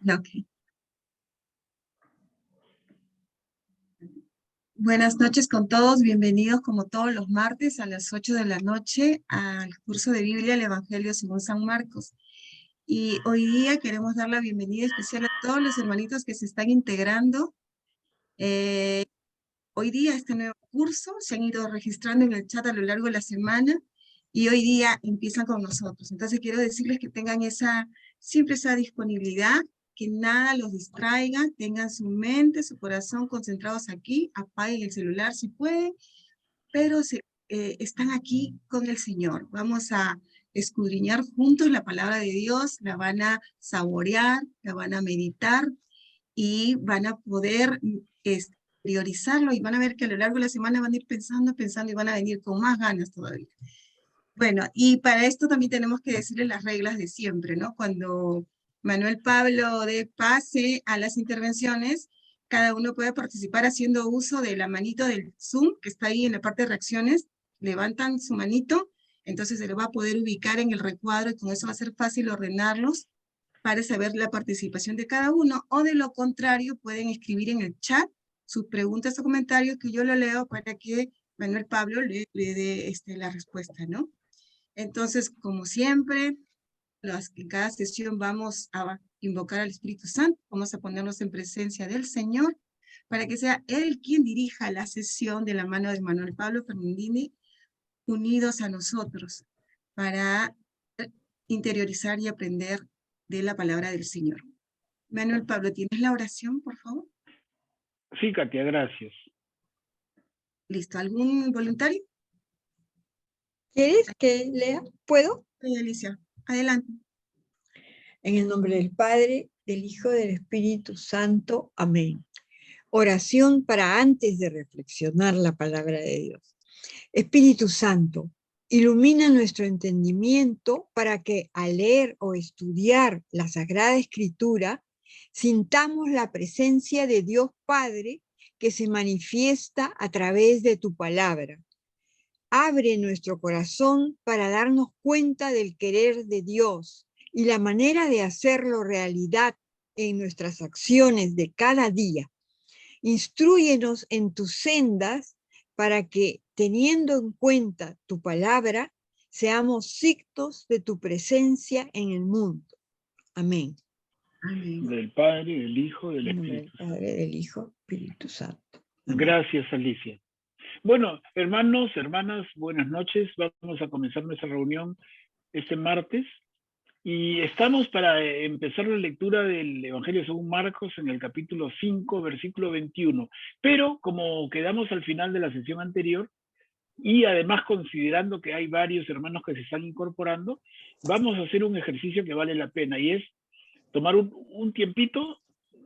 Ok. Buenas noches con todos, bienvenidos como todos los martes a las 8 de la noche al curso de Biblia, el Evangelio según San Marcos. Y hoy día queremos dar la bienvenida especial a todos los hermanitos que se están integrando hoy día a este nuevo curso. Se han ido registrando en el chat a lo largo de la semana y hoy día empiezan con nosotros. Entonces quiero decirles que tengan siempre esa disponibilidad, que nada los distraiga, tengan su mente, su corazón concentrados aquí, apaguen el celular si pueden, pero están aquí con el Señor. Vamos a escudriñar juntos la palabra de Dios, la van a saborear, la van a meditar y van a poder priorizarlo y van a ver que a lo largo de la semana van a ir pensando, pensando y van a venir con más ganas todavía. Bueno, y para esto también tenemos que decirle las reglas de siempre, ¿no? Cuando Manuel Pablo dé pase a las intervenciones, cada uno puede participar haciendo uso de la manito del Zoom, que está ahí en la parte de reacciones, levantan su manito, entonces se le va a poder ubicar en el recuadro y con eso va a ser fácil ordenarlos para saber la participación de cada uno, o de lo contrario pueden escribir en el chat sus preguntas o comentarios que yo lo leo para que Manuel Pablo le dé la respuesta, ¿no? Entonces, como siempre, en cada sesión vamos a invocar al Espíritu Santo, vamos a ponernos en presencia del Señor, para que sea Él quien dirija la sesión de la mano de Manuel Pablo Fernandini, unidos a nosotros, para interiorizar y aprender de la palabra del Señor. Manuel Pablo, ¿tienes la oración, por favor? Sí, Katia, gracias. ¿Listo? ¿Algún voluntario? ¿Quieres que lea? ¿Puedo? Sí, Alicia, adelante. En el nombre del Padre, del Hijo y del Espíritu Santo. Amén. Oración para antes de reflexionar la palabra de Dios. Espíritu Santo, ilumina nuestro entendimiento para que al leer o estudiar la Sagrada Escritura sintamos la presencia de Dios Padre que se manifiesta a través de tu palabra. Abre nuestro corazón para darnos cuenta del querer de Dios y la manera de hacerlo realidad en nuestras acciones de cada día. Instrúyenos en tus sendas para que, teniendo en cuenta tu palabra, seamos signos de tu presencia en el mundo. Amén. Amén. Del Padre, del Hijo, del Espíritu Santo. Del Padre, del Hijo, Espíritu Santo. Amén. Gracias, Alicia. Bueno, hermanos, hermanas, buenas noches. Vamos a comenzar nuestra reunión este martes. Y estamos para empezar la lectura del Evangelio según Marcos en el capítulo 5, versículo 21. Pero como quedamos al final de la sesión anterior, y además considerando que hay varios hermanos que se están incorporando, vamos a hacer un ejercicio que vale la pena, y es tomar un tiempito,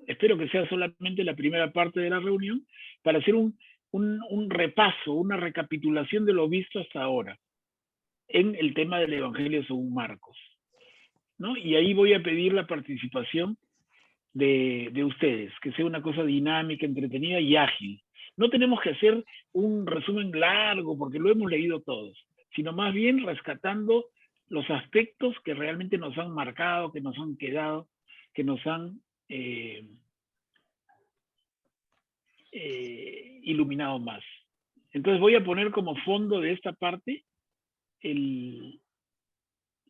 espero que sea solamente la primera parte de la reunión, para hacer un repaso, una recapitulación de lo visto hasta ahora en el tema del Evangelio según Marcos, ¿no? Y ahí voy a pedir la participación de ustedes, que sea una cosa dinámica, entretenida y ágil. No tenemos que hacer un resumen largo porque lo hemos leído todos, sino más bien rescatando los aspectos que realmente nos han marcado, que nos han quedado, que nos han iluminado más. Entonces voy a poner como fondo de esta parte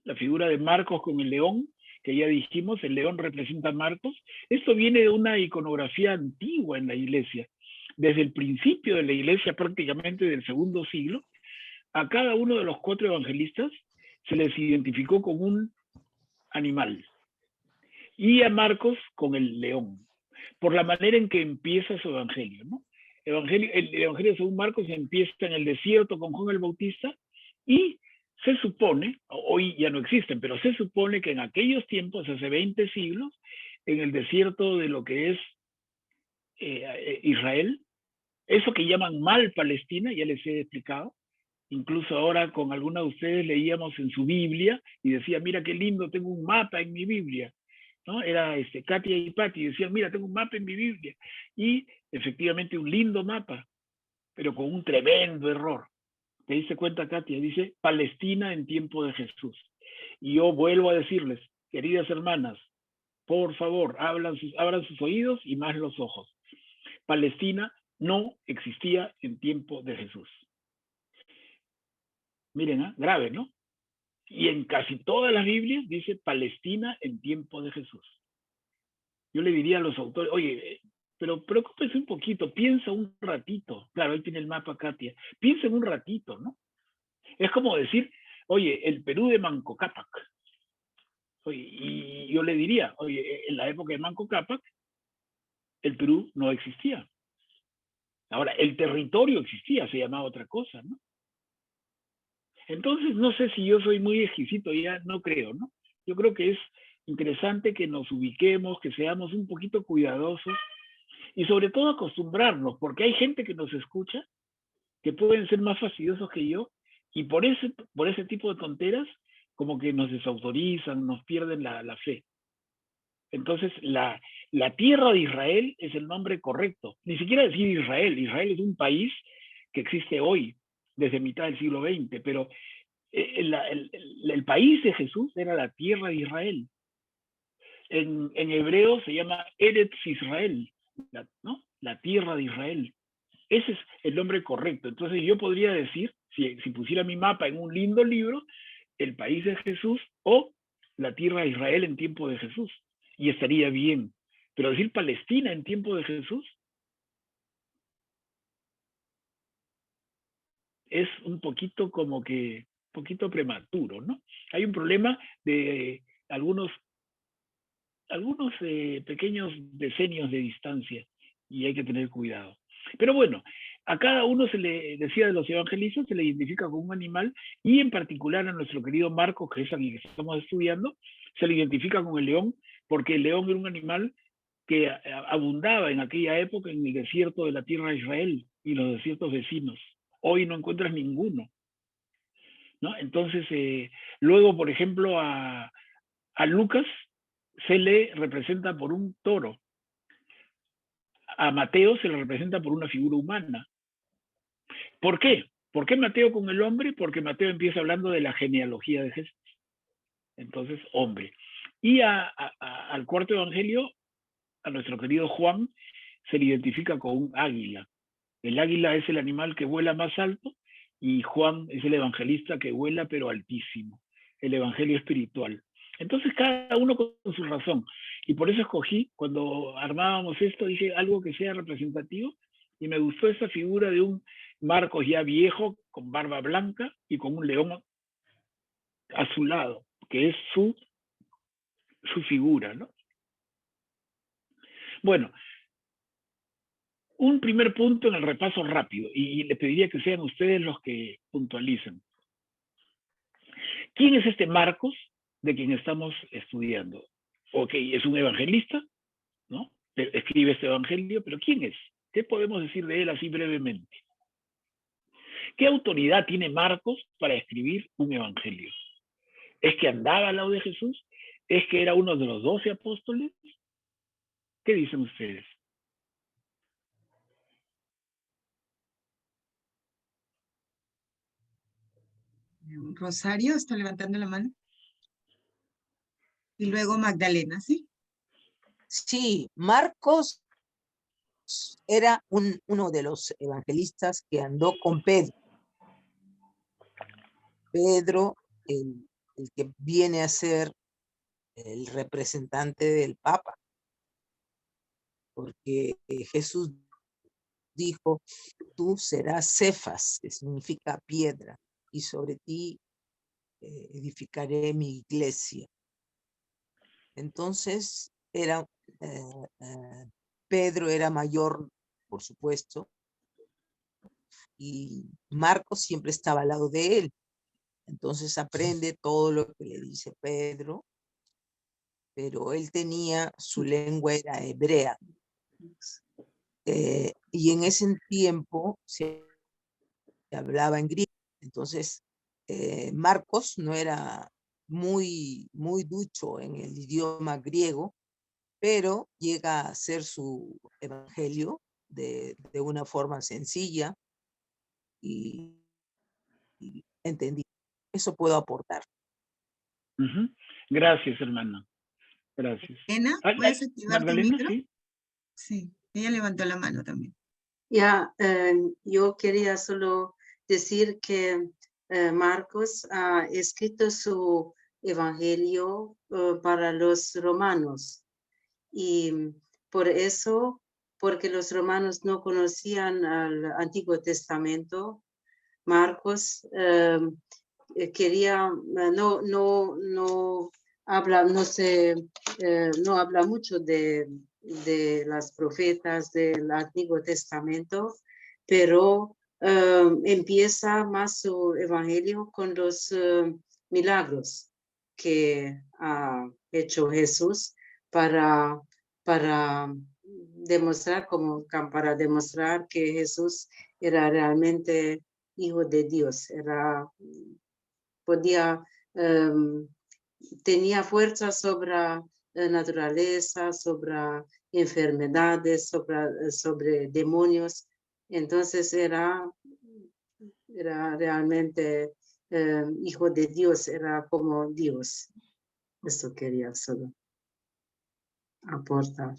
la figura de Marcos con el león, que ya dijimos, el león representa a Marcos. Esto viene de una iconografía antigua en la iglesia. Desde el principio de la iglesia, prácticamente del segundo siglo, a cada uno de los 4 evangelistas se les identificó con un animal. Y a Marcos con el león, por la manera en que empieza su evangelio, ¿no? El evangelio según Marcos empieza en el desierto con Juan el Bautista, y se supone, hoy ya no existen, pero se supone que en aquellos tiempos, hace 20 siglos, en el desierto de lo que es Israel, eso que llaman mal Palestina, ya les he explicado, incluso ahora con algunos de ustedes leíamos en su Biblia y decía, mira qué lindo, tengo un mapa en mi Biblia, ¿no? Era Katia y Patti, decían, mira, tengo un mapa en mi Biblia, y efectivamente un lindo mapa, pero con un tremendo error. ¿Te diste cuenta, Katia? Dice Palestina en tiempo de Jesús. Y yo vuelvo a decirles, queridas hermanas, Por favor, abran sus oídos y más los ojos. Palestina no existía en tiempo de Jesús. Miren, grave, ¿no? Y en casi todas las Biblias dice Palestina en tiempo de Jesús. Yo le diría a los autores, oye, pero preocúpese un poquito, piensa un ratito. Claro, ahí tiene el mapa Katia. Piensa en un ratito, ¿no? Es como decir, oye, el Perú de Manco Cápac. Oye, y yo le diría, oye, en la época de Manco Cápac, el Perú no existía. Ahora, el territorio existía, se llamaba otra cosa, ¿no? Entonces, no sé si yo soy muy exquisito, ya no creo, ¿no? Yo creo que es interesante que nos ubiquemos, que seamos un poquito cuidadosos y sobre todo acostumbrarnos, porque hay gente que nos escucha que pueden ser más fastidiosos que yo y por ese tipo de tonteras como que nos desautorizan, nos pierden la fe. Entonces, la tierra de Israel es el nombre correcto. Ni siquiera decir Israel. Israel es un país que existe hoy, desde mitad del siglo XX, pero el país de Jesús era la tierra de Israel. En hebreo se llama Eretz Israel, ¿no? La tierra de Israel. Ese es el nombre correcto. Entonces yo podría decir, si pusiera mi mapa en un lindo libro, el país de Jesús o la tierra de Israel en tiempo de Jesús. Y estaría bien. Pero decir Palestina en tiempo de Jesús es un poquito como que, un poquito prematuro, ¿no? Hay un problema de algunos pequeños decenios de distancia y hay que tener cuidado. Pero bueno, a cada uno se le decía de los evangelistas, se le identifica con un animal y en particular a nuestro querido Marcos, que es el que estamos estudiando, se le identifica con el león porque el león era un animal que abundaba en aquella época en el desierto de la tierra de Israel y los desiertos vecinos. Hoy no encuentras ninguno, ¿no? Entonces, luego, por ejemplo, a Lucas se le representa por un toro. A Mateo se le representa por una figura humana. ¿Por qué? ¿Por qué Mateo con el hombre? Porque Mateo empieza hablando de la genealogía de Jesús. Entonces, hombre. Y al cuarto evangelio, a nuestro querido Juan, se le identifica con un águila. El águila es el animal que vuela más alto y Juan es el evangelista que vuela pero altísimo. El evangelio espiritual. Entonces cada uno con su razón. Y por eso escogí, cuando armábamos esto, dije algo que sea representativo y me gustó esa figura de un Marcos ya viejo, con barba blanca y con un león a su lado, que es su figura, ¿no? Bueno, un primer punto en el repaso rápido, y le pediría que sean ustedes los que puntualicen. ¿Quién es este Marcos de quien estamos estudiando? Ok, es un evangelista, ¿no? Escribe este evangelio, pero ¿quién es? ¿Qué podemos decir de él así brevemente? ¿Qué autoridad tiene Marcos para escribir un evangelio? ¿Es que andaba al lado de Jesús? ¿Es que era uno de los 12 apóstoles? ¿Qué dicen ustedes? Rosario está levantando la mano. Y luego Magdalena, ¿sí? Sí, Marcos era uno de los evangelistas que andó con Pedro. Pedro, el que viene a ser el representante del Papa, porque Jesús dijo, tú serás Cefas, que significa piedra, y sobre ti edificaré mi iglesia. Entonces, Pedro era mayor, por supuesto, y Marcos siempre estaba al lado de él. Entonces aprende todo lo que le dice Pedro, pero él tenía, su lengua era hebrea. Y en ese tiempo se hablaba en griego. Entonces, Marcos no era muy ducho en el idioma griego, pero llega a hacer su evangelio de una forma sencilla y entendí. Eso puedo aportar. Gracias, hermana. Gracias. Elena, Ah, ¿puedes activar tu Magdalena, micro? sí. Sí, ella levantó la mano también. Ya, yo quería solo decir que Marcos ha escrito su evangelio para los romanos y por eso, porque los romanos no conocían al Antiguo Testamento, Marcos quería, no habla, no habla mucho de las profetas del Antiguo Testamento, pero empieza más su evangelio con los milagros que ha hecho Jesús para demostrar, para demostrar que Jesús era realmente hijo de Dios, tenía fuerza sobre la naturaleza, sobre enfermedades, sobre demonios. Entonces era realmente hijo de Dios, era como Dios. Eso quería solo aportar.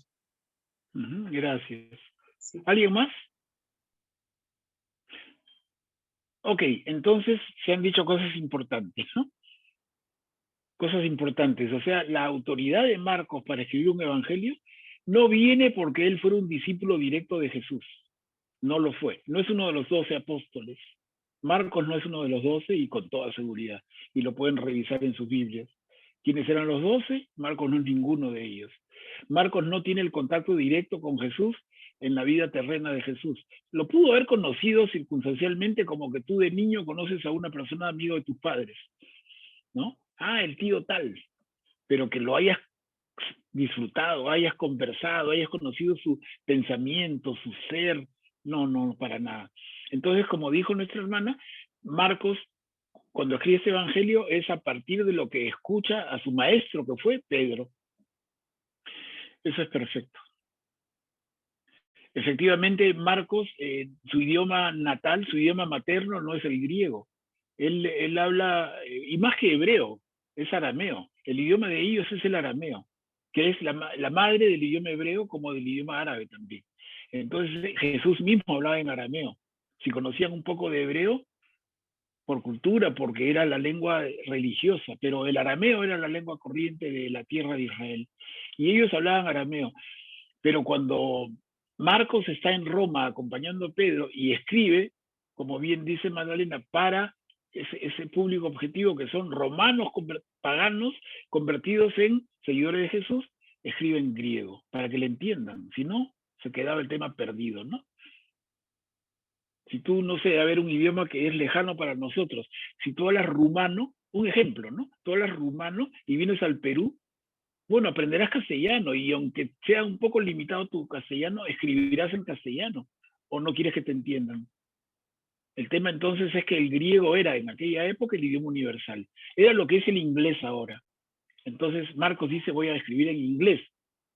Gracias. Sí. ¿Alguien más? Ok, entonces se han dicho cosas importantes, ¿no? Cosas importantes. O sea, la autoridad de Marcos para escribir un evangelio no viene porque él fuera un discípulo directo de Jesús. No lo fue. No es uno de los 12 apóstoles. Marcos no es uno de los 12 y con toda seguridad. Y lo pueden revisar en sus Biblias. ¿Quiénes eran los 12? Marcos no es ninguno de ellos. Marcos no tiene el contacto directo con Jesús en la vida terrena de Jesús. Lo pudo haber conocido circunstancialmente como que tú de niño conoces a una persona amigo de tus padres, ¿no? Ah, el tío tal. Pero que lo hayas disfrutado, hayas conversado, hayas conocido su pensamiento, su ser, no, para nada. Entonces, como dijo nuestra hermana, Marcos, cuando escribe este evangelio, es a partir de lo que escucha a su maestro, que fue Pedro. Eso es perfecto. Efectivamente, Marcos, su idioma natal, su idioma materno no es el griego. Él habla, y más que hebreo, es arameo. El idioma de ellos es el arameo, que es la madre del idioma hebreo como del idioma árabe también. Entonces Jesús mismo hablaba en arameo. Si conocían un poco de hebreo, por cultura, porque era la lengua religiosa, pero el arameo era la lengua corriente de la tierra de Israel. Y ellos hablaban arameo. Pero cuando Marcos está en Roma acompañando a Pedro y escribe, como bien dice Magdalena, para ese público objetivo que son romanos paganos convertidos en seguidores de Jesús, escribe en griego, para que le entiendan. Si no, se quedaba el tema perdido, ¿no? Si tú, no sé, a ver un idioma que es lejano para nosotros, si tú hablas rumano, un ejemplo, ¿no? Tú hablas rumano y vienes al Perú, bueno, aprenderás castellano y aunque sea un poco limitado tu castellano, escribirás en castellano o no quieres que te entiendan. El tema entonces es que el griego era en aquella época el idioma universal. Era lo que es el inglés ahora. Entonces Marcos dice voy a escribir en inglés,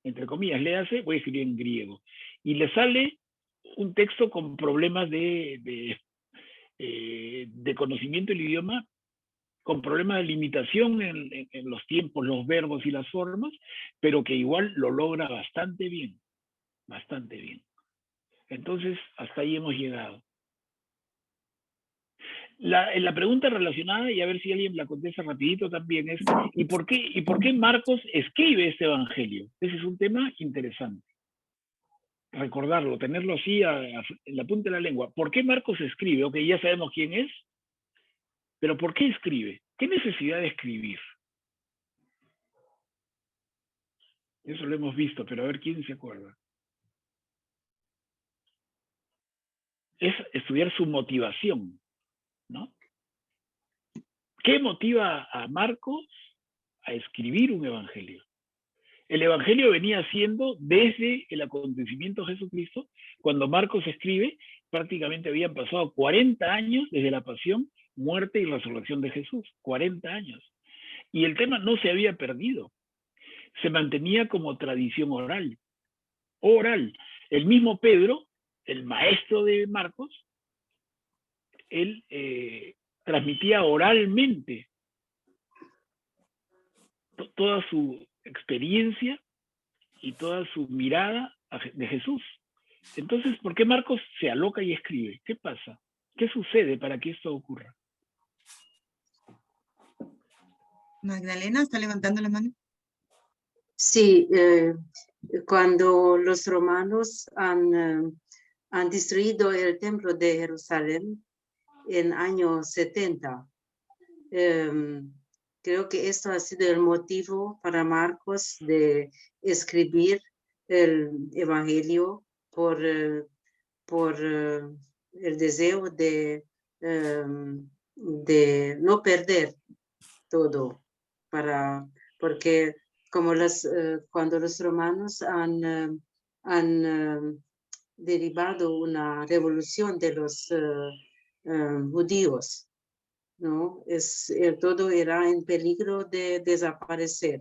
entre comillas, le hace, voy a escribir en griego. Y le sale un texto con problemas de conocimiento del idioma, con problemas de limitación en los tiempos, los verbos y las formas, pero que igual lo logra bastante bien, bastante bien. Entonces, hasta ahí hemos llegado. La pregunta relacionada, y a ver si alguien la contesta rapidito también, es ¿y por qué Marcos escribe este evangelio? Ese es un tema interesante. Recordarlo, tenerlo así en la punta de la lengua. ¿Por qué Marcos escribe? Ok, ya sabemos quién es, pero ¿por qué escribe? ¿Qué necesidad de escribir? Eso lo hemos visto, pero a ver quién se acuerda. Es estudiar su motivación, ¿no? ¿Qué motiva a Marcos a escribir un evangelio? El evangelio venía siendo desde el acontecimiento de Jesucristo, cuando Marcos escribe, prácticamente habían pasado 40 años desde la pasión, muerte y resurrección de Jesús, 40 años. Y el tema no se había perdido, se mantenía como tradición oral. Oral. El mismo Pedro, el maestro de Marcos, él transmitía oralmente toda su experiencia y toda su mirada de Jesús. Entonces, ¿por qué Marcos se aloca y escribe? ¿Qué pasa? ¿Qué sucede para que esto ocurra? Magdalena, ¿está levantando la mano? Sí, cuando los romanos han destruido el templo de Jerusalén en año 70, creo que esto ha sido el motivo para Marcos de escribir el Evangelio por el deseo de no perder todo, porque como cuando los romanos han derivado una revolución de los judíos, ¿no? Todo era en peligro de desaparecer.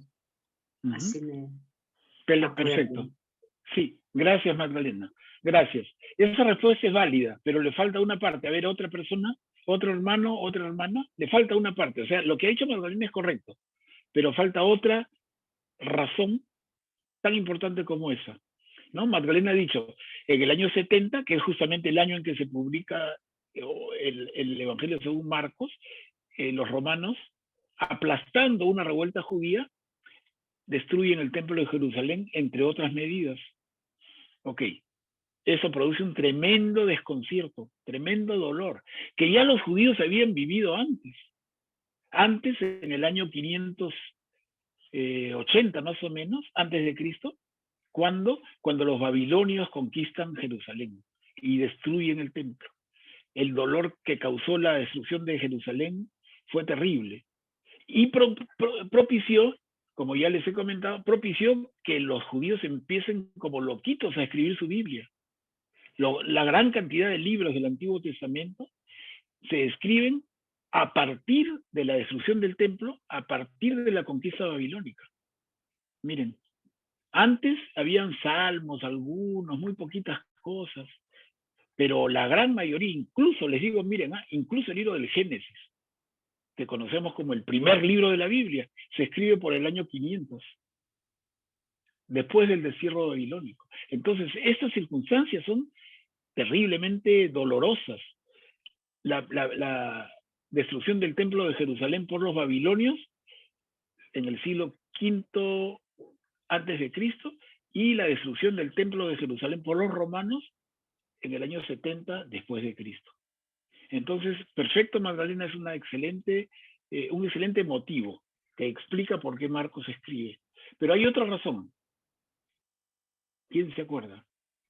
Así me Perfecto. acuerdo. Sí, gracias Magdalena. Gracias. Esa respuesta es válida, pero le falta una parte. A ver, otra persona, otro hermano, otra hermana, le falta una parte. O sea, lo que ha dicho Magdalena es correcto, pero falta otra razón tan importante como esa, ¿no? Magdalena ha dicho, en el año 70, que es justamente el año en que se publica el Evangelio según Marcos, los romanos, aplastando una revuelta judía, destruyen el templo de Jerusalén, entre otras medidas. Ok, eso produce un tremendo desconcierto, tremendo dolor, que ya los judíos habían vivido antes. Antes, en el año 580 más o menos, antes de Cristo, cuando los babilonios conquistan Jerusalén y destruyen el templo. El dolor que causó la destrucción de Jerusalén fue terrible. Y propició, como ya les he comentado, propició que los judíos empiecen como loquitos a escribir su Biblia. La gran cantidad de libros del Antiguo Testamento se escriben a partir de la destrucción del templo, a partir de la conquista babilónica. Miren, antes habían salmos, algunos, muy poquitas cosas, pero la gran mayoría, incluso les digo, miren, incluso el libro del Génesis, que conocemos como el primer libro de la Biblia, se escribe por el año 500, después del destierro babilónico. Entonces, estas circunstancias son terriblemente dolorosas. La destrucción del templo de Jerusalén por los babilonios en el siglo V antes de Cristo y la destrucción del templo de Jerusalén por los romanos en el año 70 después de Cristo. Entonces, perfecto, Magdalena, es un excelente motivo que explica por qué Marcos escribe. Pero hay otra razón. ¿Quién se acuerda?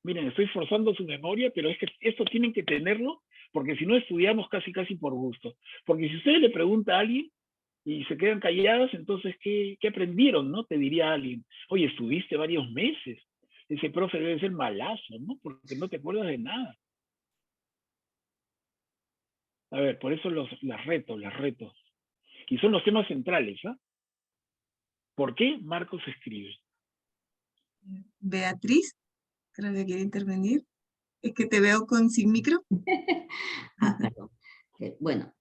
Miren, estoy forzando su memoria, pero es que esto tienen que tenerlo, porque si no estudiamos casi por gusto. Porque si usted le pregunta a alguien y se quedan calladas, entonces, ¿qué aprendieron, no? Te diría alguien, oye, estuviste varios meses. Ese profe debe ser malazo, ¿no? Porque no te acuerdas de nada. A ver, por eso las reto. Y son los temas centrales, ¿ah? ¿Por qué Marcos escribe? Beatriz, creo que quiere intervenir. Es que te veo sin micro. Perdón. Bueno,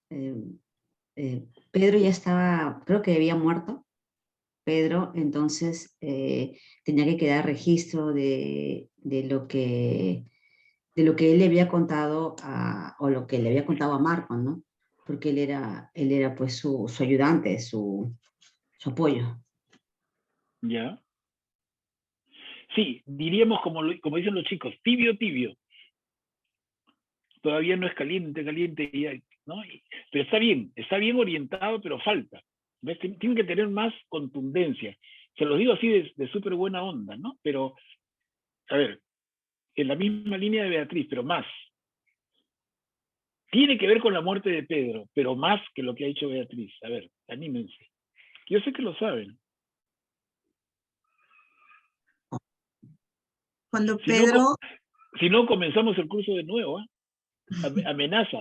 Pedro ya estaba, creo que había muerto. Pedro, entonces tenía que quedar registro de lo que él le había contado o lo que le había contado a Marcos, ¿no? Porque él era pues su ayudante, su apoyo. ¿Ya? Sí, diríamos como dicen los chicos, tibio. Todavía no es caliente, ¿no? Pero está bien orientado, pero falta. ¿Ves? Tienen que tener más contundencia. Se los digo así de súper buena onda, ¿no? Pero, a ver, en la misma línea de Beatriz, pero más. Tiene que ver con la muerte de Pedro, pero más que lo que ha dicho Beatriz. A ver, anímense. Yo sé que lo saben. Cuando Pedro... Si no, comenzamos el curso de nuevo, ¿eh? Amenaza.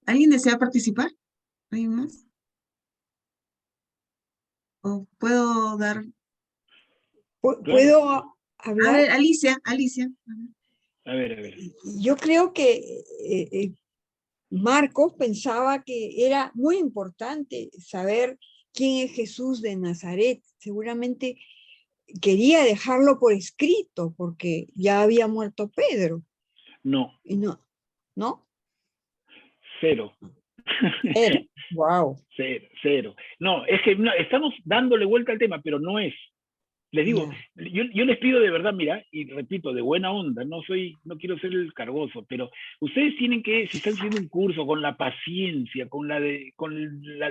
¿Alguien desea participar? ¿Alguien más? ¿O puedo dar...? ¿Puedo hablar? A ver, Alicia. A ver. Yo creo que Marcos pensaba que era muy importante saber quién es Jesús de Nazaret. Seguramente quería dejarlo por escrito porque ya había muerto Pedro. No, Y ¿no? cero. Era. Wow. Cero. No, es que estamos dándole vuelta al tema, pero no es. Les digo, yo les pido de verdad, mira, y repito, de buena onda, no quiero ser el cargoso, pero ustedes tienen que, si están haciendo un curso con la paciencia, con la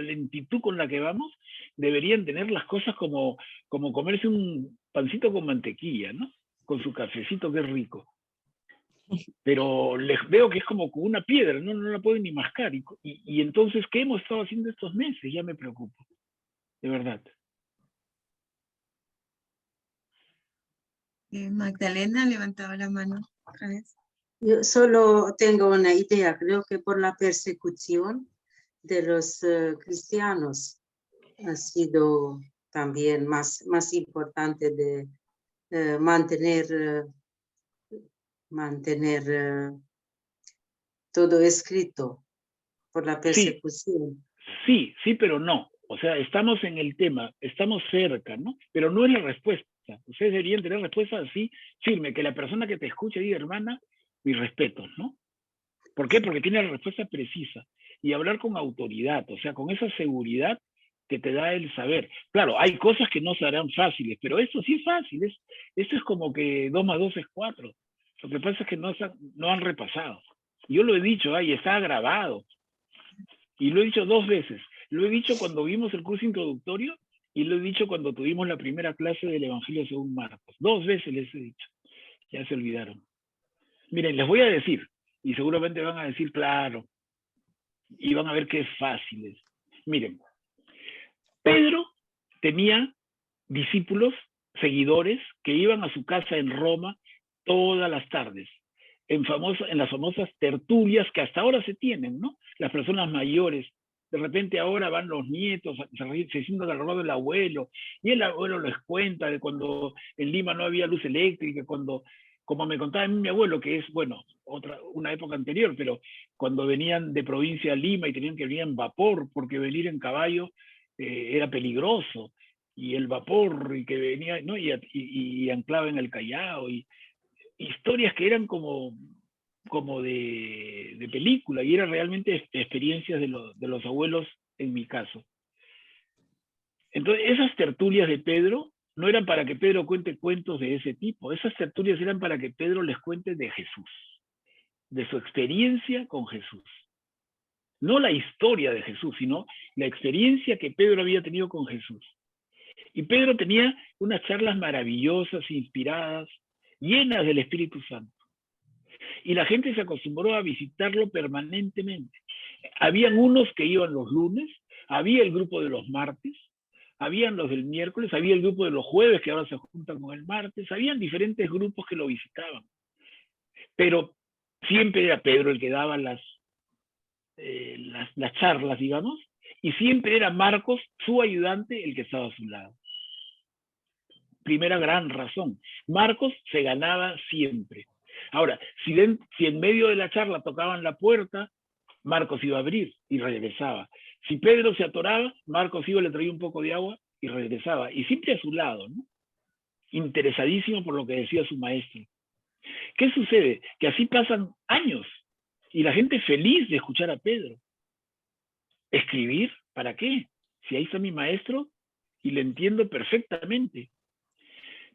lentitud con la que vamos, deberían tener las cosas como comerse un pancito con mantequilla, ¿no? Con su cafecito que es rico. Pero les veo que es como con una piedra, no la pueden ni mascar. Y entonces, ¿qué hemos estado haciendo estos meses? Ya me preocupo, de verdad. Magdalena levantaba la mano otra vez. Yo solo tengo una idea, creo que por la persecución de los cristianos ha sido también más importante de mantener todo escrito por la persecución. Sí, pero no. O sea, estamos en el tema, estamos cerca, ¿no? Pero no es la respuesta. Ustedes deberían tener respuestas así, firme, que la persona que te escuche diga, hermana, mis respetos, ¿no? ¿Por qué? Porque tiene la respuesta precisa. Y hablar con autoridad, o sea, con esa seguridad que te da el saber. Claro, hay cosas que no serán fáciles, pero esto sí es fácil. Esto es como que 2 más 2 es 4. Lo que pasa es que no han repasado. Yo lo he dicho, y está grabado. Y lo he dicho 2 veces. Lo he dicho cuando vimos el curso introductorio y lo he dicho cuando tuvimos la primera clase del Evangelio según Marcos. 2 veces les he dicho. Ya se olvidaron. Miren, les voy a decir, y seguramente van a decir, claro, y van a ver que es fácil. Miren, Pedro tenía discípulos, seguidores, que iban a su casa en Roma todas las tardes, en las famosas tertulias que hasta ahora se tienen, ¿no? Las personas mayores, de repente ahora van los nietos, se sientan alrededor del abuelo, y el abuelo les cuenta de cuando en Lima no había luz eléctrica, como me contaba a mí mi abuelo, que es, bueno, una época anterior, pero cuando venían de provincia a Lima y tenían que venir en vapor, porque venir en caballo era peligroso, y el vapor, y que venía, ¿no? y anclaba en el Callao, y historias que eran como de película, y eran realmente experiencias de los abuelos en mi caso. Entonces, esas tertulias de Pedro no eran para que Pedro cuente cuentos de ese tipo, esas tertulias eran para que Pedro les cuente de Jesús, de su experiencia con Jesús. No la historia de Jesús, sino la experiencia que Pedro había tenido con Jesús. Y Pedro tenía unas charlas maravillosas, inspiradas, llenas del Espíritu Santo. Y la gente se acostumbró a visitarlo permanentemente. Habían unos que iban los lunes, había el grupo de los martes, habían los del miércoles, había el grupo de los jueves que ahora se juntan con el martes, habían diferentes grupos que lo visitaban. Pero siempre era Pedro el que daba las charlas, digamos, y siempre era Marcos, su ayudante, el que estaba a su lado. Primera gran razón. Marcos se ganaba siempre. Ahora, si en medio de la charla tocaban la puerta, Marcos iba a abrir y regresaba. Si Pedro se atoraba, Marcos iba, le traía un poco de agua y regresaba. Y siempre a su lado, ¿no? Interesadísimo por lo que decía su maestro. ¿Qué sucede? Que así pasan años y la gente feliz de escuchar a Pedro. ¿Escribir? ¿Para qué? Si ahí está mi maestro y le entiendo perfectamente.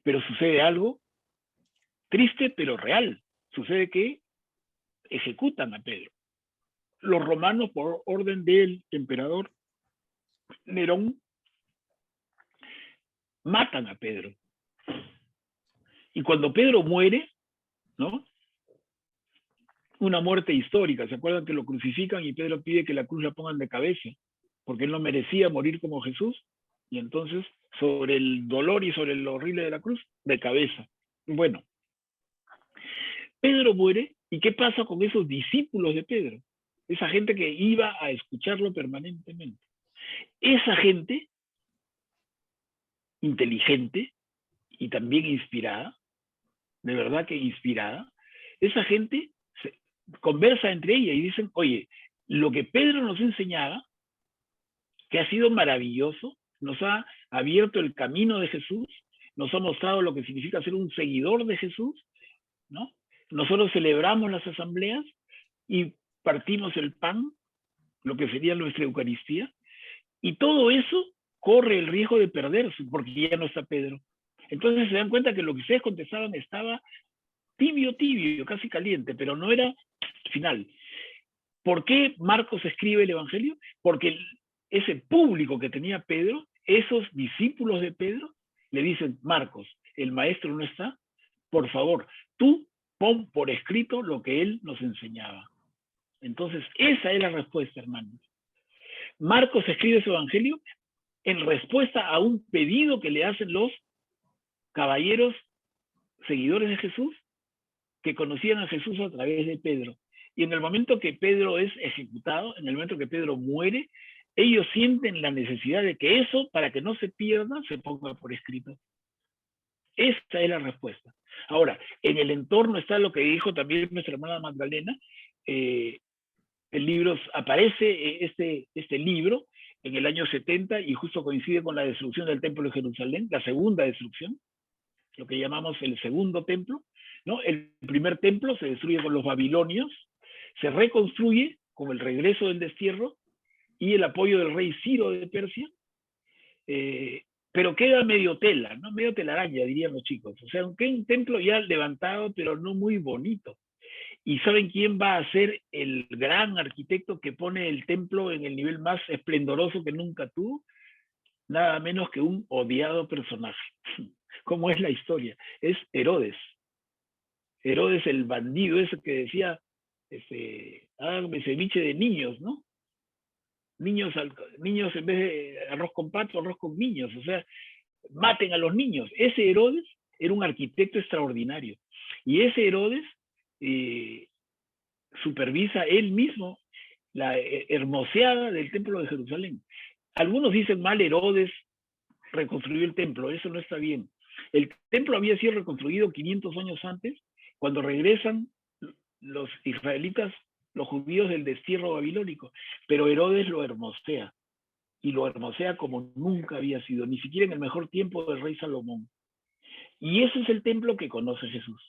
Pero sucede algo triste pero real. Sucede que ejecutan a Pedro. Los romanos, por orden del emperador Nerón, matan a Pedro. Y cuando Pedro muere, ¿no? Una muerte histórica. ¿Se acuerdan que lo crucifican y Pedro pide que la cruz la pongan de cabeza? Porque él no merecía morir como Jesús. Y entonces, sobre el dolor y sobre lo horrible de la cruz, de cabeza. Bueno, Pedro muere, ¿y qué pasa con esos discípulos de Pedro? Esa gente que iba a escucharlo permanentemente. Esa gente, inteligente y también inspirada, de verdad que inspirada, esa gente conversa entre ella y dicen, oye, lo que Pedro nos enseñaba, que ha sido maravilloso, nos ha abierto el camino de Jesús, nos ha mostrado lo que significa ser un seguidor de Jesús, ¿no? Nosotros celebramos las asambleas y partimos el pan, lo que sería nuestra Eucaristía, y todo eso corre el riesgo de perderse, porque ya no está Pedro. Entonces se dan cuenta que lo que ustedes contestaban estaba tibio, casi caliente, pero no era final. ¿Por qué Marcos escribe el Evangelio? Porque ese público que tenía Pedro, esos discípulos de Pedro, le dicen: Marcos, el maestro no está, por favor, tú pon por escrito lo que él nos enseñaba. Entonces, esa es la respuesta, hermanos. Marcos escribe su Evangelio en respuesta a un pedido que le hacen los caballeros seguidores de Jesús, que conocían a Jesús a través de Pedro. Y en el momento que Pedro es ejecutado, en el momento que Pedro muere, ellos sienten la necesidad de que eso, para que no se pierda, se ponga por escrito. Esta es la respuesta. Ahora, en el entorno está lo que dijo también nuestra hermana Magdalena. El libro, aparece este libro en el año 70 y justo coincide con la destrucción del templo de Jerusalén, la segunda destrucción, lo que llamamos el segundo templo, ¿no? El primer templo se destruye con los babilonios, se reconstruye con el regreso del destierro y el apoyo del rey Ciro de Persia, pero queda medio tela, ¿no? Medio telaraña, dirían los chicos. O sea, aunque un templo ya levantado, pero no muy bonito. ¿Y saben quién va a ser el gran arquitecto que pone el templo en el nivel más esplendoroso que nunca tuvo? Nada menos que un odiado personaje. ¿Cómo es la historia? Es Herodes. Herodes, el bandido ese que decía, háganme ceviche de niños, ¿no? Niños en vez de arroz con pato, arroz con niños. O sea, maten a los niños. Ese Herodes era un arquitecto extraordinario. Y ese Herodes supervisa él mismo la hermoseada del templo de Jerusalén. Algunos dicen mal, Herodes reconstruyó el templo. Eso no está bien. El templo había sido reconstruido 500 años antes, cuando regresan los israelitas, los judíos del destierro babilónico, pero Herodes lo hermosea, y lo hermosea como nunca había sido, ni siquiera en el mejor tiempo del rey Salomón. Y ese es el templo que conoce Jesús.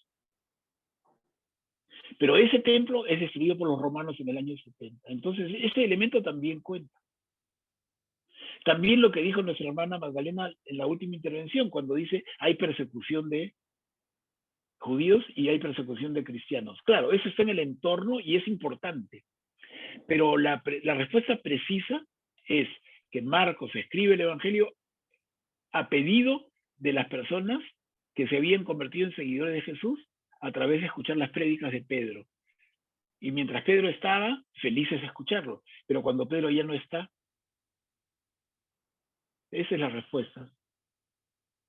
Pero ese templo es destruido por los romanos en el año 70. Entonces, ese elemento también cuenta. También lo que dijo nuestra hermana Magdalena en la última intervención, cuando dice hay persecución de judíos y hay persecución de cristianos. Claro, eso está en el entorno y es importante. Pero la respuesta precisa es que Marcos escribe el Evangelio a pedido de las personas que se habían convertido en seguidores de Jesús a través de escuchar las prédicas de Pedro. Y mientras Pedro estaba, felices de escucharlo. Pero cuando Pedro ya no está, esa es la respuesta.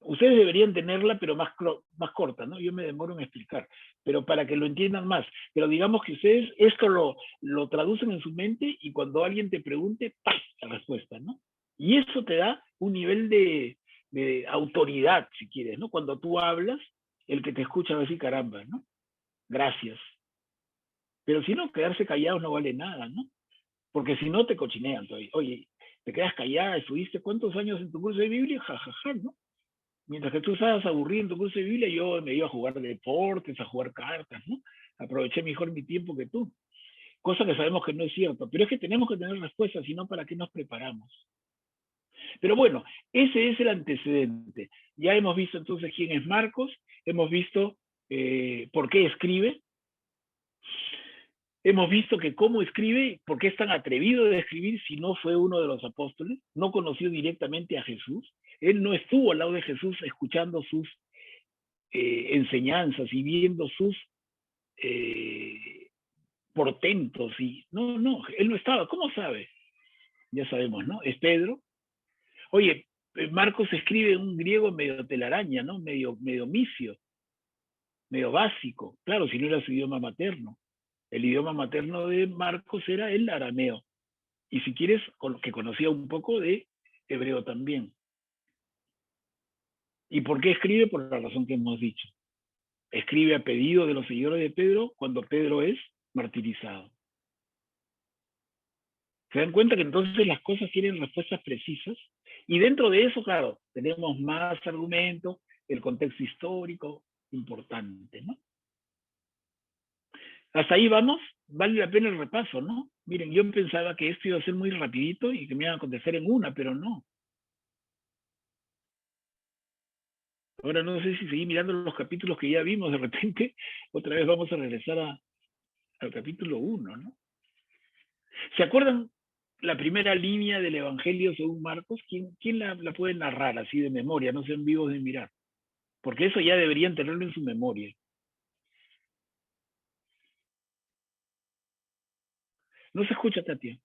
Ustedes deberían tenerla, pero más corta, ¿no? Yo me demoro en explicar, pero para que lo entiendan más. Pero digamos que ustedes esto lo traducen en su mente y cuando alguien te pregunte, ¡pam!, la respuesta, ¿no? Y eso te da un nivel de autoridad, si quieres, ¿no? Cuando tú hablas, el que te escucha va a decir, caramba, ¿no? Gracias. Pero si no, quedarse callados no vale nada, ¿no? Porque si no, te cochinean todavía. Oye, te quedas callada, estuviste ¿cuántos años en tu curso de Biblia? Ja, ¿no? Mientras que tú estabas aburrido en tu curso de Biblia, yo me iba a jugar deportes, a jugar cartas, ¿no? Aproveché mejor mi tiempo que tú. Cosa que sabemos que no es cierto. Pero es que tenemos que tener respuestas, si no, ¿para qué nos preparamos? Pero bueno, ese es el antecedente. Ya hemos visto entonces quién es Marcos, hemos visto por qué escribe, hemos visto que cómo escribe, por qué es tan atrevido de escribir si no fue uno de los apóstoles, no conoció directamente a Jesús. Él no estuvo al lado de Jesús escuchando sus enseñanzas y viendo sus portentos. No, él no estaba. ¿Cómo sabe? Ya sabemos, ¿no? Es Pedro. Oye, Marcos escribe en un griego medio telaraña, ¿no? Medio misio, medio básico. Claro, si no era su idioma materno. El idioma materno de Marcos era el arameo. Y si quieres, que conocía un poco de hebreo también. ¿Y por qué escribe? Por la razón que hemos dicho. Escribe a pedido de los seguidores de Pedro cuando Pedro es martirizado. ¿Se dan cuenta que entonces las cosas tienen respuestas precisas? Y dentro de eso, claro, tenemos más argumentos, el contexto histórico, importante, ¿no? Hasta ahí vamos, vale la pena el repaso, ¿no? Miren, yo pensaba que esto iba a ser muy rapidito y que me iban a contestar en una, pero no. Ahora no sé si seguir mirando los capítulos que ya vimos, de repente, otra vez vamos a regresar al capítulo 1, ¿no? ¿Se acuerdan la primera línea del Evangelio según Marcos? ¿Quién la puede narrar así de memoria? No sean vivos de mirar. Porque eso ya deberían tenerlo en su memoria. No se escucha, Tatia.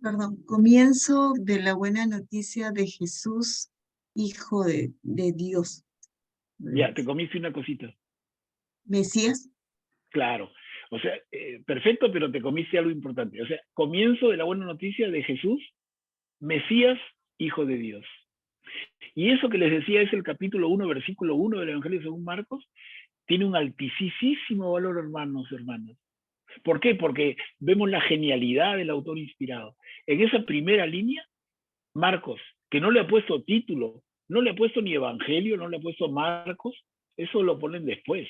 Perdón, comienzo de la buena noticia de Jesús, Hijo de Dios. Ya, te comiste una cosita. Mesías. Claro. O sea, perfecto, pero te comiste algo importante. O sea, comienzo de la buena noticia de Jesús, Mesías, Hijo de Dios. Y eso que les decía es el capítulo 1, versículo 1 del Evangelio según Marcos, tiene un altísimo valor, hermanos, hermanas. ¿Por qué? Porque vemos la genialidad del autor inspirado. En esa primera línea, Marcos, que no le ha puesto título, no le ha puesto ni Evangelio, no le ha puesto Marcos, eso lo ponen después.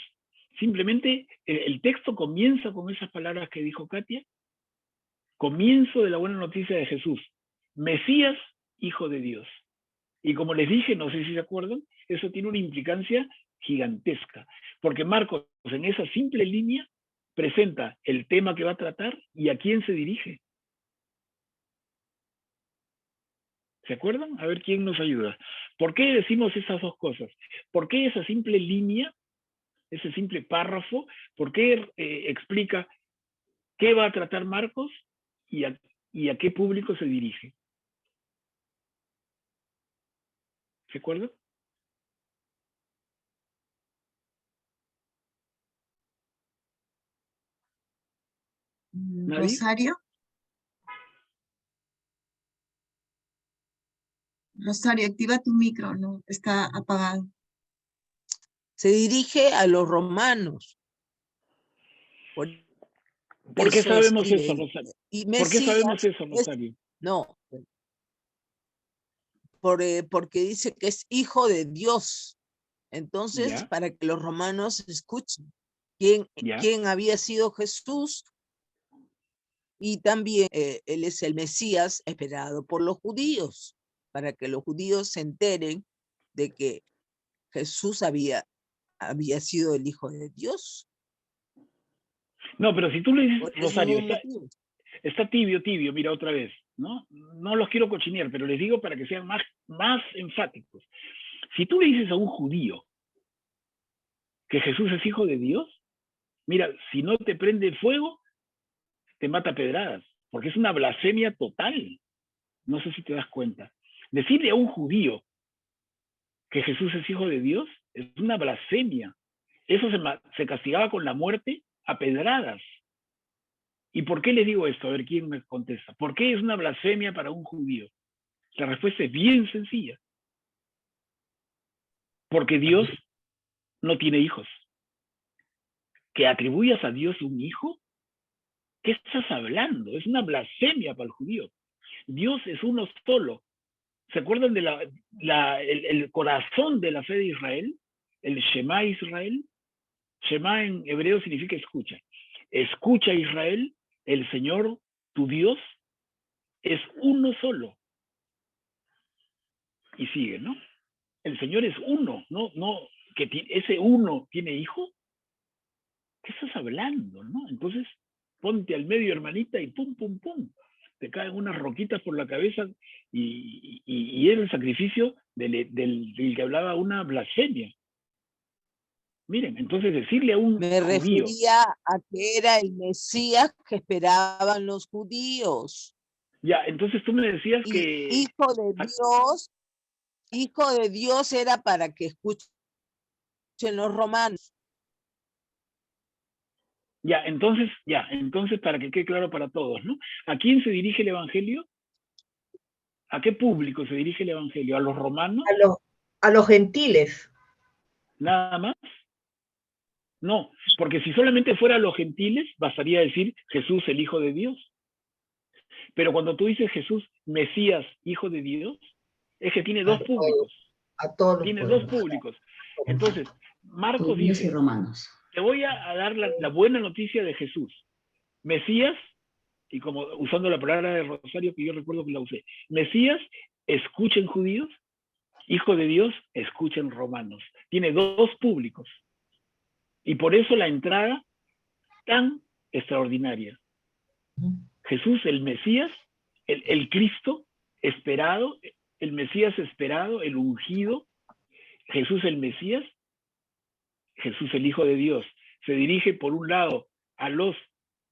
Simplemente el texto comienza con esas palabras que dijo Katia, comienzo de la buena noticia de Jesús, Mesías, Hijo de Dios. Y como les dije, no sé si se acuerdan, eso tiene una implicancia gigantesca, porque Marcos en esa simple línea presenta el tema que va a tratar y a quién se dirige. ¿Se acuerdan? A ver quién nos ayuda. ¿Por qué decimos esas dos cosas? ¿Por qué esa simple línea, ese simple párrafo, por qué explica qué va a tratar Marcos y a qué público se dirige? ¿Se acuerdan? ¿Nadie? Rosario. Rosario, activa tu micro, ¿no? Está apagado. Se dirige a los romanos. ¿Por qué sabemos eso, Rosario? Y ¿Por qué sabemos eso, es, Rosario? no, porque dice que es hijo de Dios. Entonces, ¿Ya? para que los romanos escuchen quién había sido Jesús, y también él es el Mesías esperado por los judíos, para que los judíos se enteren de que Jesús había sido el Hijo de Dios. No, pero si tú le dices, Por ese Rosario, mismo motivo. está tibio, mira otra vez, ¿no? No los quiero cochinear, pero les digo para que sean más enfáticos. Si tú le dices a un judío que Jesús es hijo de Dios, mira, si no te prende fuego, te mata a pedradas, porque es una blasfemia total. No sé si te das cuenta. Decirle a un judío que Jesús es hijo de Dios es una blasfemia. Eso se castigaba con la muerte a pedradas. ¿Y por qué les digo esto? A ver quién me contesta. ¿Por qué es una blasfemia para un judío? La respuesta es bien sencilla. Porque Dios no tiene hijos. ¿Que atribuyas a Dios un hijo? ¿Qué estás hablando? Es una blasfemia para el judío. Dios es uno solo. ¿Se acuerdan de el corazón de la fe de Israel? El Shema Israel. Shema en hebreo significa escucha. Escucha Israel, el Señor, tu Dios, es uno solo. Y sigue, ¿no? El Señor es uno, no, que ese uno tiene hijo. ¿Qué estás hablando, no? Entonces, ponte al medio, hermanita, y pum, pum, pum. Te caen unas roquitas por la cabeza y era el sacrificio del que hablaba una blasfemia. Miren, entonces decirle a un Me judío... refería a que era el Mesías que esperaban los judíos. Ya, entonces tú me decías que... Hijo de Dios era para que escuchen los romanos. Ya, entonces para que quede claro para todos, ¿no? ¿A quién se dirige el Evangelio? ¿A qué público se dirige el Evangelio? ¿A los romanos? A los gentiles. ¿Nada más? No, porque si solamente fuera a los gentiles, bastaría decir Jesús el Hijo de Dios. Pero cuando tú dices Jesús, Mesías, Hijo de Dios, es que tiene dos públicos. A todos los Tiene dos pueblos. públicos. Entonces, Marcos Judíos y dice, romanos. te voy a dar la buena noticia de Jesús. Mesías, y como usando la palabra de Rosario que yo recuerdo que la usé, Mesías, escuchen judíos, Hijo de Dios, escuchen romanos. Tiene dos públicos. Y por eso la entrada tan extraordinaria. Jesús, el Mesías, el Cristo esperado, el Mesías esperado, el ungido, Jesús el Mesías, Jesús el Hijo de Dios, se dirige por un lado a los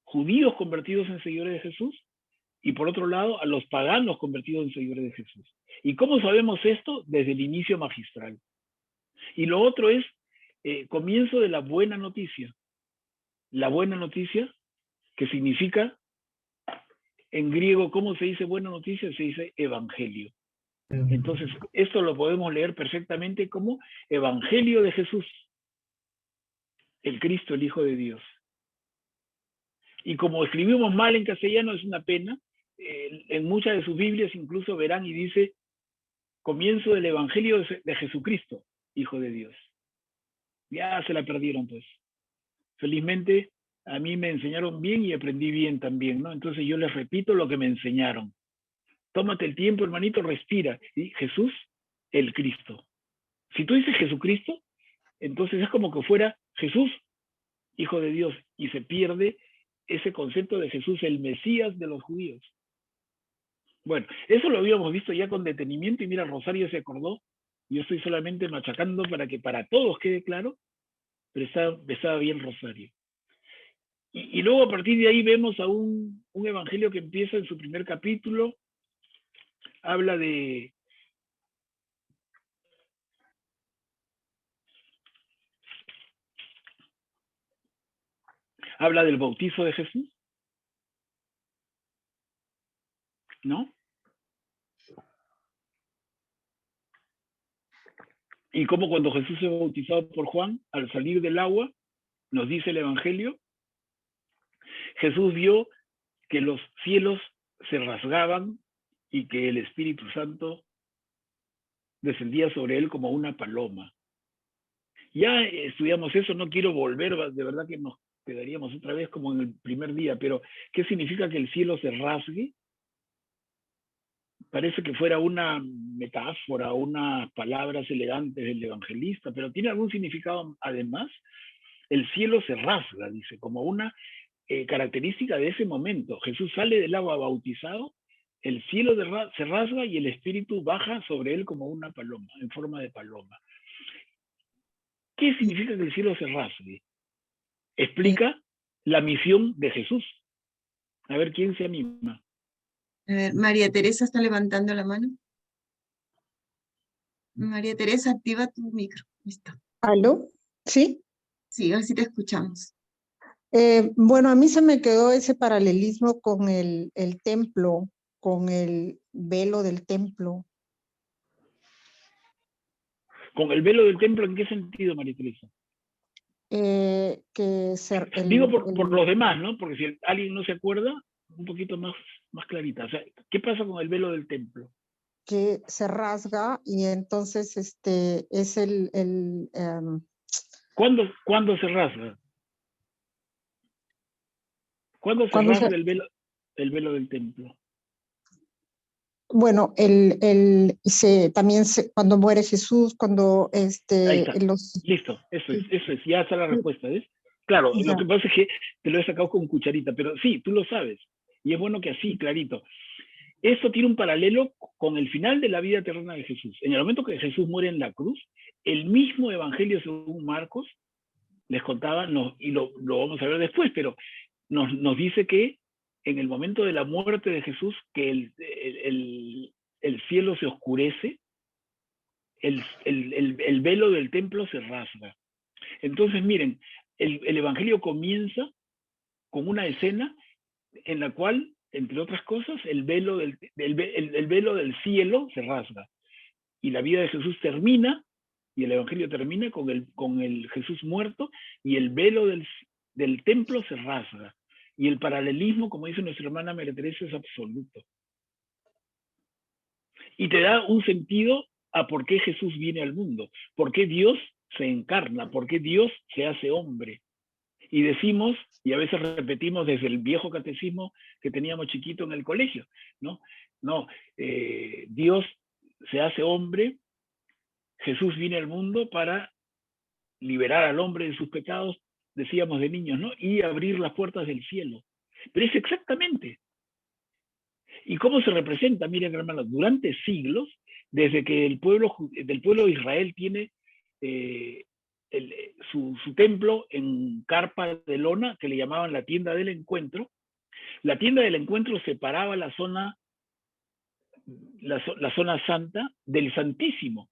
judíos convertidos en seguidores de Jesús y por otro lado a los paganos convertidos en seguidores de Jesús. ¿Y cómo sabemos esto? Desde el inicio magistral. Y lo otro es comienzo de la buena noticia. La buena noticia, que significa, en griego, ¿cómo se dice buena noticia? Se dice evangelio. Entonces, esto lo podemos leer perfectamente como Evangelio de Jesús, el Cristo, el Hijo de Dios. Y como escribimos mal en castellano, es una pena, en muchas de sus Biblias incluso verán y dice, comienzo del Evangelio de Jesucristo, Hijo de Dios. Ya se la perdieron, pues. Felizmente, a mí me enseñaron bien y aprendí bien también, ¿no? Entonces yo les repito lo que me enseñaron. Tómate el tiempo, hermanito, respira. ¿Sí? Jesús, el Cristo. Si tú dices Jesucristo, entonces es como que fuera Jesús, Hijo de Dios, y se pierde ese concepto de Jesús, el Mesías de los judíos. Bueno, eso lo habíamos visto ya con detenimiento y mira, Rosario se acordó. Yo estoy solamente machacando para que para todos quede claro, pero estaba bien Rosario. Y luego a partir de ahí vemos a un evangelio que empieza en su primer capítulo, habla de del bautizo de Jesús, ¿no? Y cómo cuando Jesús es bautizado por Juan, al salir del agua, nos dice el evangelio, Jesús vio que los cielos se rasgaban y que el Espíritu Santo descendía sobre él como una paloma. Ya estudiamos eso, no quiero volver, de verdad que nos quedaríamos otra vez como en el primer día, pero ¿qué significa que el cielo se rasgue? Parece que fuera una metáfora, unas palabras elegantes del evangelista, pero tiene algún significado además. El cielo se rasga, dice, como una característica de ese momento. Jesús sale del agua bautizado, el cielo se rasga y el Espíritu baja sobre él como una paloma, en forma de paloma. ¿Qué significa que el cielo se rasgue? Explica la misión de Jesús. A ver, ¿quién se anima? A ver, María Teresa está levantando la mano. María Teresa, activa tu micro. Listo. ¿Aló? ¿Sí? Sí, ahora sí te escuchamos. Bueno, a mí se me quedó ese paralelismo con el templo, con el velo del templo. ¿Con el velo del templo en qué sentido, María Teresa? Digo por los demás, ¿no? Porque si alguien no se acuerda, un poquito más clarita. O sea, ¿qué pasa con el velo del templo? Que se rasga y entonces es ¿Cuándo se rasga? ¿Cuándo se rasga el velo del templo? Bueno, cuando muere Jesús, cuando Ahí está. Listo, eso es, ya está la respuesta, ¿ves? Claro, ya. Lo que pasa es que te lo he sacado con cucharita, pero sí, tú lo sabes. Y es bueno que así, clarito. Esto tiene un paralelo con el final de la vida terrena de Jesús. En el momento que Jesús muere en la cruz, el mismo evangelio según Marcos, les contaba, y lo vamos a ver después, pero nos dice que en el momento de la muerte de Jesús, que el cielo se oscurece, el velo del templo se rasga. Entonces, miren, el evangelio comienza con una escena en la cual, entre otras cosas, el velo del cielo se rasga. Y la vida de Jesús termina, y el evangelio termina con el Jesús muerto, y el velo del templo se rasga. Y el paralelismo, como dice nuestra hermana María Teresa, es absoluto. Y te da un sentido a por qué Jesús viene al mundo, por qué Dios se encarna, por qué Dios se hace hombre. Y decimos, y a veces repetimos desde el viejo catecismo que teníamos chiquito en el colegio, ¿no? No, Dios se hace hombre, Jesús viene al mundo para liberar al hombre de sus pecados, decíamos de niños, ¿no? Y abrir las puertas del cielo. Pero es exactamente. ¿Y cómo se representa? Miren, hermanos, durante siglos, desde que el pueblo de Israel tiene su templo en carpa de lona, que le llamaban la tienda del encuentro, la tienda del encuentro separaba la zona santa del Santísimo,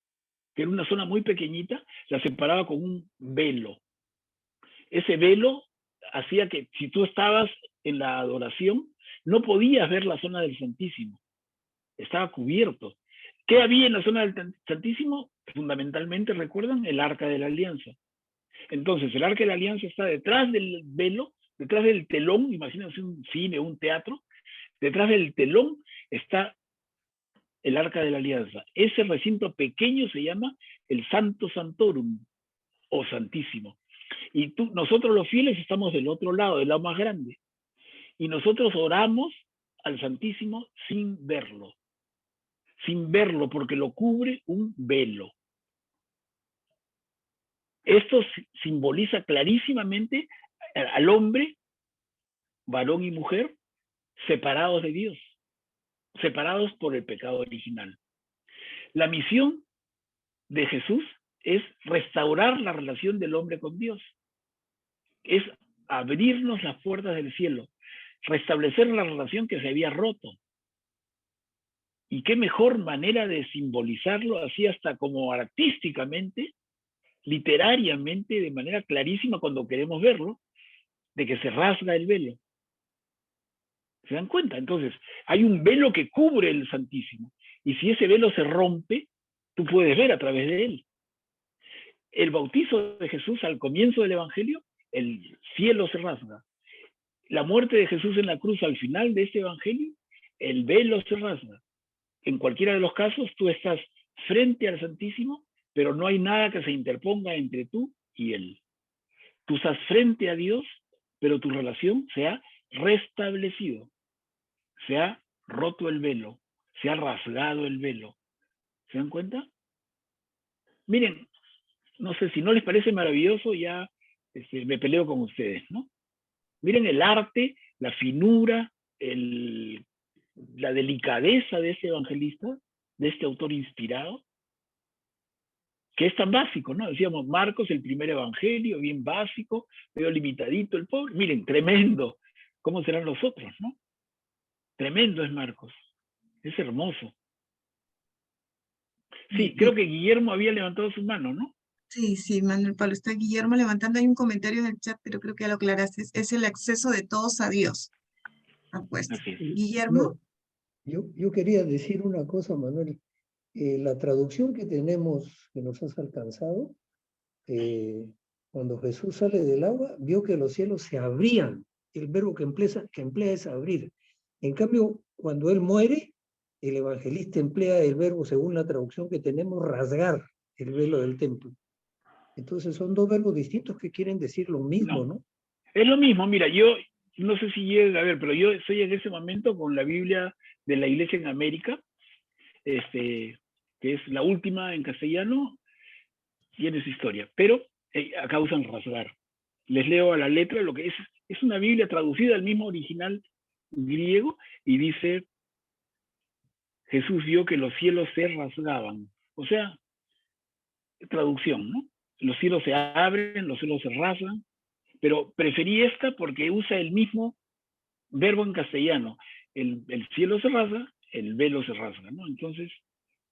que era una zona muy pequeñita, la separaba con un velo. Ese velo hacía que si tú estabas en la adoración, no podías ver la zona del Santísimo. Estaba cubierto. ¿Qué había en la zona del Santísimo? Fundamentalmente, ¿recuerdan? El Arca de la Alianza. Entonces, el Arca de la Alianza está detrás del velo, detrás del telón, imagínense un cine, un teatro, detrás del telón está el Arca de la Alianza. Ese recinto pequeño se llama el Santo Santorum, o Santísimo. Y nosotros los fieles estamos del otro lado, del lado más grande. Y nosotros oramos al Santísimo sin verlo. Sin verlo, porque lo cubre un velo. Esto simboliza clarísimamente al hombre, varón y mujer, separados de Dios, separados por el pecado original. La misión de Jesús es restaurar la relación del hombre con Dios. Es abrirnos las puertas del cielo, restablecer la relación que se había roto. Y qué mejor manera de simbolizarlo, así hasta como artísticamente, literariamente, de manera clarísima cuando queremos verlo, de que se rasga el velo. ¿Se dan cuenta? Entonces, hay un velo que cubre el Santísimo. Y si ese velo se rompe, tú puedes ver a través de él. El bautizo de Jesús al comienzo del Evangelio, el cielo se rasga. La muerte de Jesús en la cruz al final de este Evangelio, el velo se rasga. En cualquiera de los casos, tú estás frente al Santísimo, pero no hay nada que se interponga entre tú y él. Tú estás frente a Dios, pero tu relación se ha restablecido. Se ha roto el velo, se ha rasgado el velo. ¿Se dan cuenta? Miren, no sé si no les parece maravilloso, ya me peleo con ustedes, ¿no? Miren el arte, la finura, la delicadeza de este evangelista, de este autor inspirado, que es tan básico, ¿no? Decíamos, Marcos, el primer evangelio, bien básico, medio limitadito el pobre. Miren, tremendo. ¿Cómo serán los otros, no? Tremendo es Marcos. Es hermoso. Sí, creo que Guillermo había levantado su mano, ¿no? Sí, Manuel Pablo, está Guillermo levantando. Hay un comentario en el chat, pero creo que ya lo aclaraste. Es el acceso de todos a Dios. Apuesto. Guillermo. No, yo quería decir una cosa, Manuel. La traducción que tenemos, que nos has alcanzado, cuando Jesús sale del agua, vio que los cielos se abrían. El verbo que emplea es abrir. En cambio, cuando él muere, el evangelista emplea el verbo, según la traducción que tenemos, rasgar el velo del templo. Entonces son dos verbos distintos que quieren decir lo mismo, ¿no? Es lo mismo, mira, yo no sé si llega a ver, pero yo estoy en ese momento con la Biblia de la Iglesia en América, que es la última en castellano, tiene su historia, pero acá usan rasgar. Les leo a la letra lo que es una Biblia traducida al mismo original griego y dice: Jesús vio que los cielos se rasgaban. O sea, traducción, ¿no? Los cielos se abren, los cielos se rasgan, pero preferí esta porque usa el mismo verbo en castellano. El cielo se rasga, el velo se rasga, ¿no? Entonces,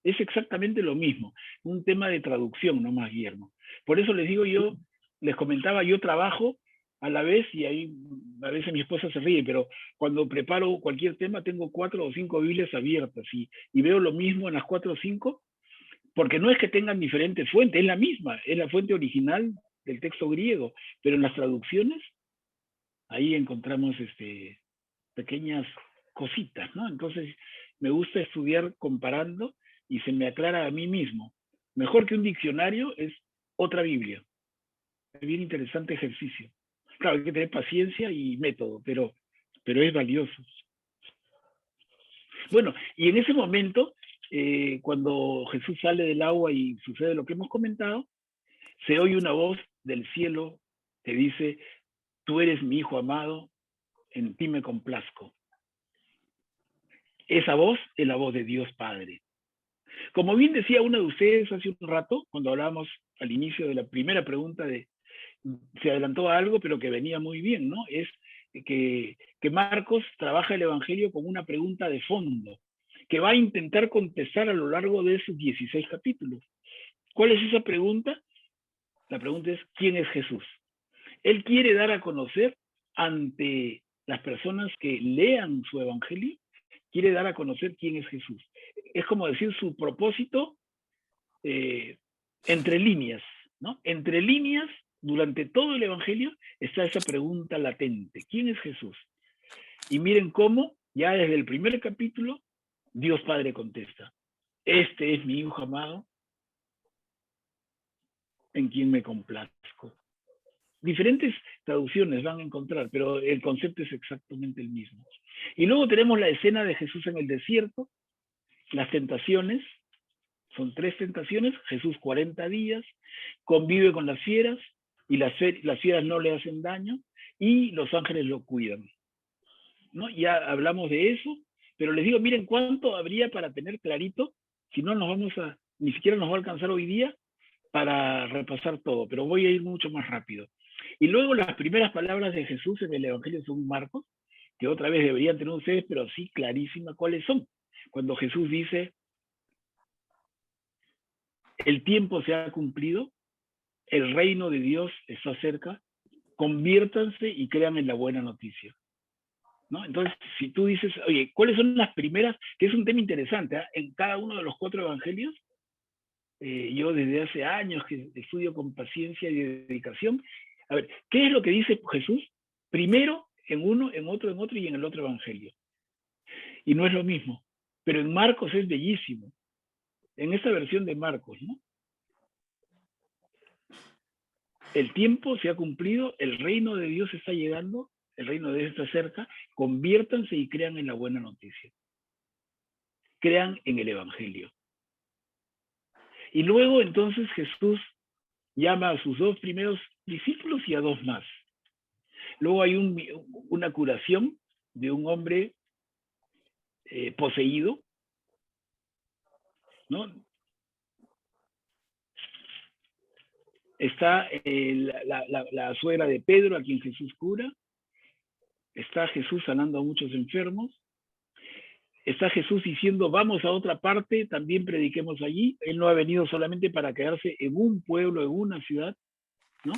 es exactamente lo mismo. Un tema de traducción, no más, Guillermo. Por eso les digo yo, les comentaba, yo trabajo a la vez, y ahí a veces mi esposa se ríe, pero cuando preparo cualquier tema tengo 4 o 5 Biblias abiertas y veo lo mismo en las 4 o 5, porque no es que tengan diferentes fuentes, es la misma, es la fuente original del texto griego, pero en las traducciones ahí encontramos pequeñas cositas, ¿no? Entonces, me gusta estudiar comparando y se me aclara a mí mismo. Mejor que un diccionario es otra Biblia. Es bien interesante ejercicio. Claro, hay que tener paciencia y método, pero es valioso. Bueno, y en ese momento, cuando Jesús sale del agua y sucede lo que hemos comentado, se oye una voz del cielo que dice: tú eres mi hijo amado, en ti me complazco. Esa voz es la voz de Dios Padre. Como bien decía una de ustedes hace un rato, cuando hablábamos al inicio de la primera pregunta, se adelantó a algo, pero que venía muy bien, ¿no? Es que Marcos trabaja el Evangelio con una pregunta de fondo, que va a intentar contestar a lo largo de esos 16 capítulos. ¿Cuál es esa pregunta? La pregunta es: ¿quién es Jesús? Él quiere dar a conocer ante las personas que lean su Evangelio, quiere dar a conocer quién es Jesús. Es como decir su propósito entre líneas, ¿no? Entre líneas, durante todo el Evangelio, está esa pregunta latente: ¿quién es Jesús? Y miren cómo, ya desde el primer capítulo, Dios Padre contesta: este es mi Hijo amado, en quien me complazco. Diferentes traducciones van a encontrar, pero el concepto es exactamente el mismo. Y luego tenemos la escena de Jesús en el desierto, las tentaciones, son 3 tentaciones. Jesús 40 días, convive con las fieras, y las fieras no le hacen daño, y los ángeles lo cuidan, ¿no? Ya hablamos de eso, pero les digo, miren cuánto habría para tener clarito, si no ni siquiera nos va a alcanzar hoy día para repasar todo, pero voy a ir mucho más rápido. Y luego las primeras palabras de Jesús en el Evangelio según Marcos, que otra vez deberían tener ustedes, pero sí clarísimas cuáles son. Cuando Jesús dice: el tiempo se ha cumplido, el reino de Dios está cerca, conviértanse y crean en la buena noticia, ¿no? Entonces, si tú dices, oye, ¿cuáles son las primeras? Que es un tema interesante, ¿eh? En cada uno de los 4 evangelios, yo desde hace años que estudio con paciencia y dedicación. A ver, ¿qué es lo que dice Jesús? Primero en uno, en otro y en el otro evangelio. Y no es lo mismo. Pero en Marcos es bellísimo. En esta versión de Marcos, ¿no? El tiempo se ha cumplido, el reino de Dios está llegando, el reino de Dios está cerca, conviértanse y crean en la buena noticia. Crean en el evangelio. Y luego entonces Jesús llama a sus 2 primeros discípulos y a 2 más. Luego hay una curación de un hombre poseído, ¿no? Está la suegra de Pedro, a quien Jesús cura. Está Jesús sanando a muchos enfermos. Está Jesús diciendo: vamos a otra parte, también prediquemos allí. Él no ha venido solamente para quedarse en un pueblo, en una ciudad, ¿no?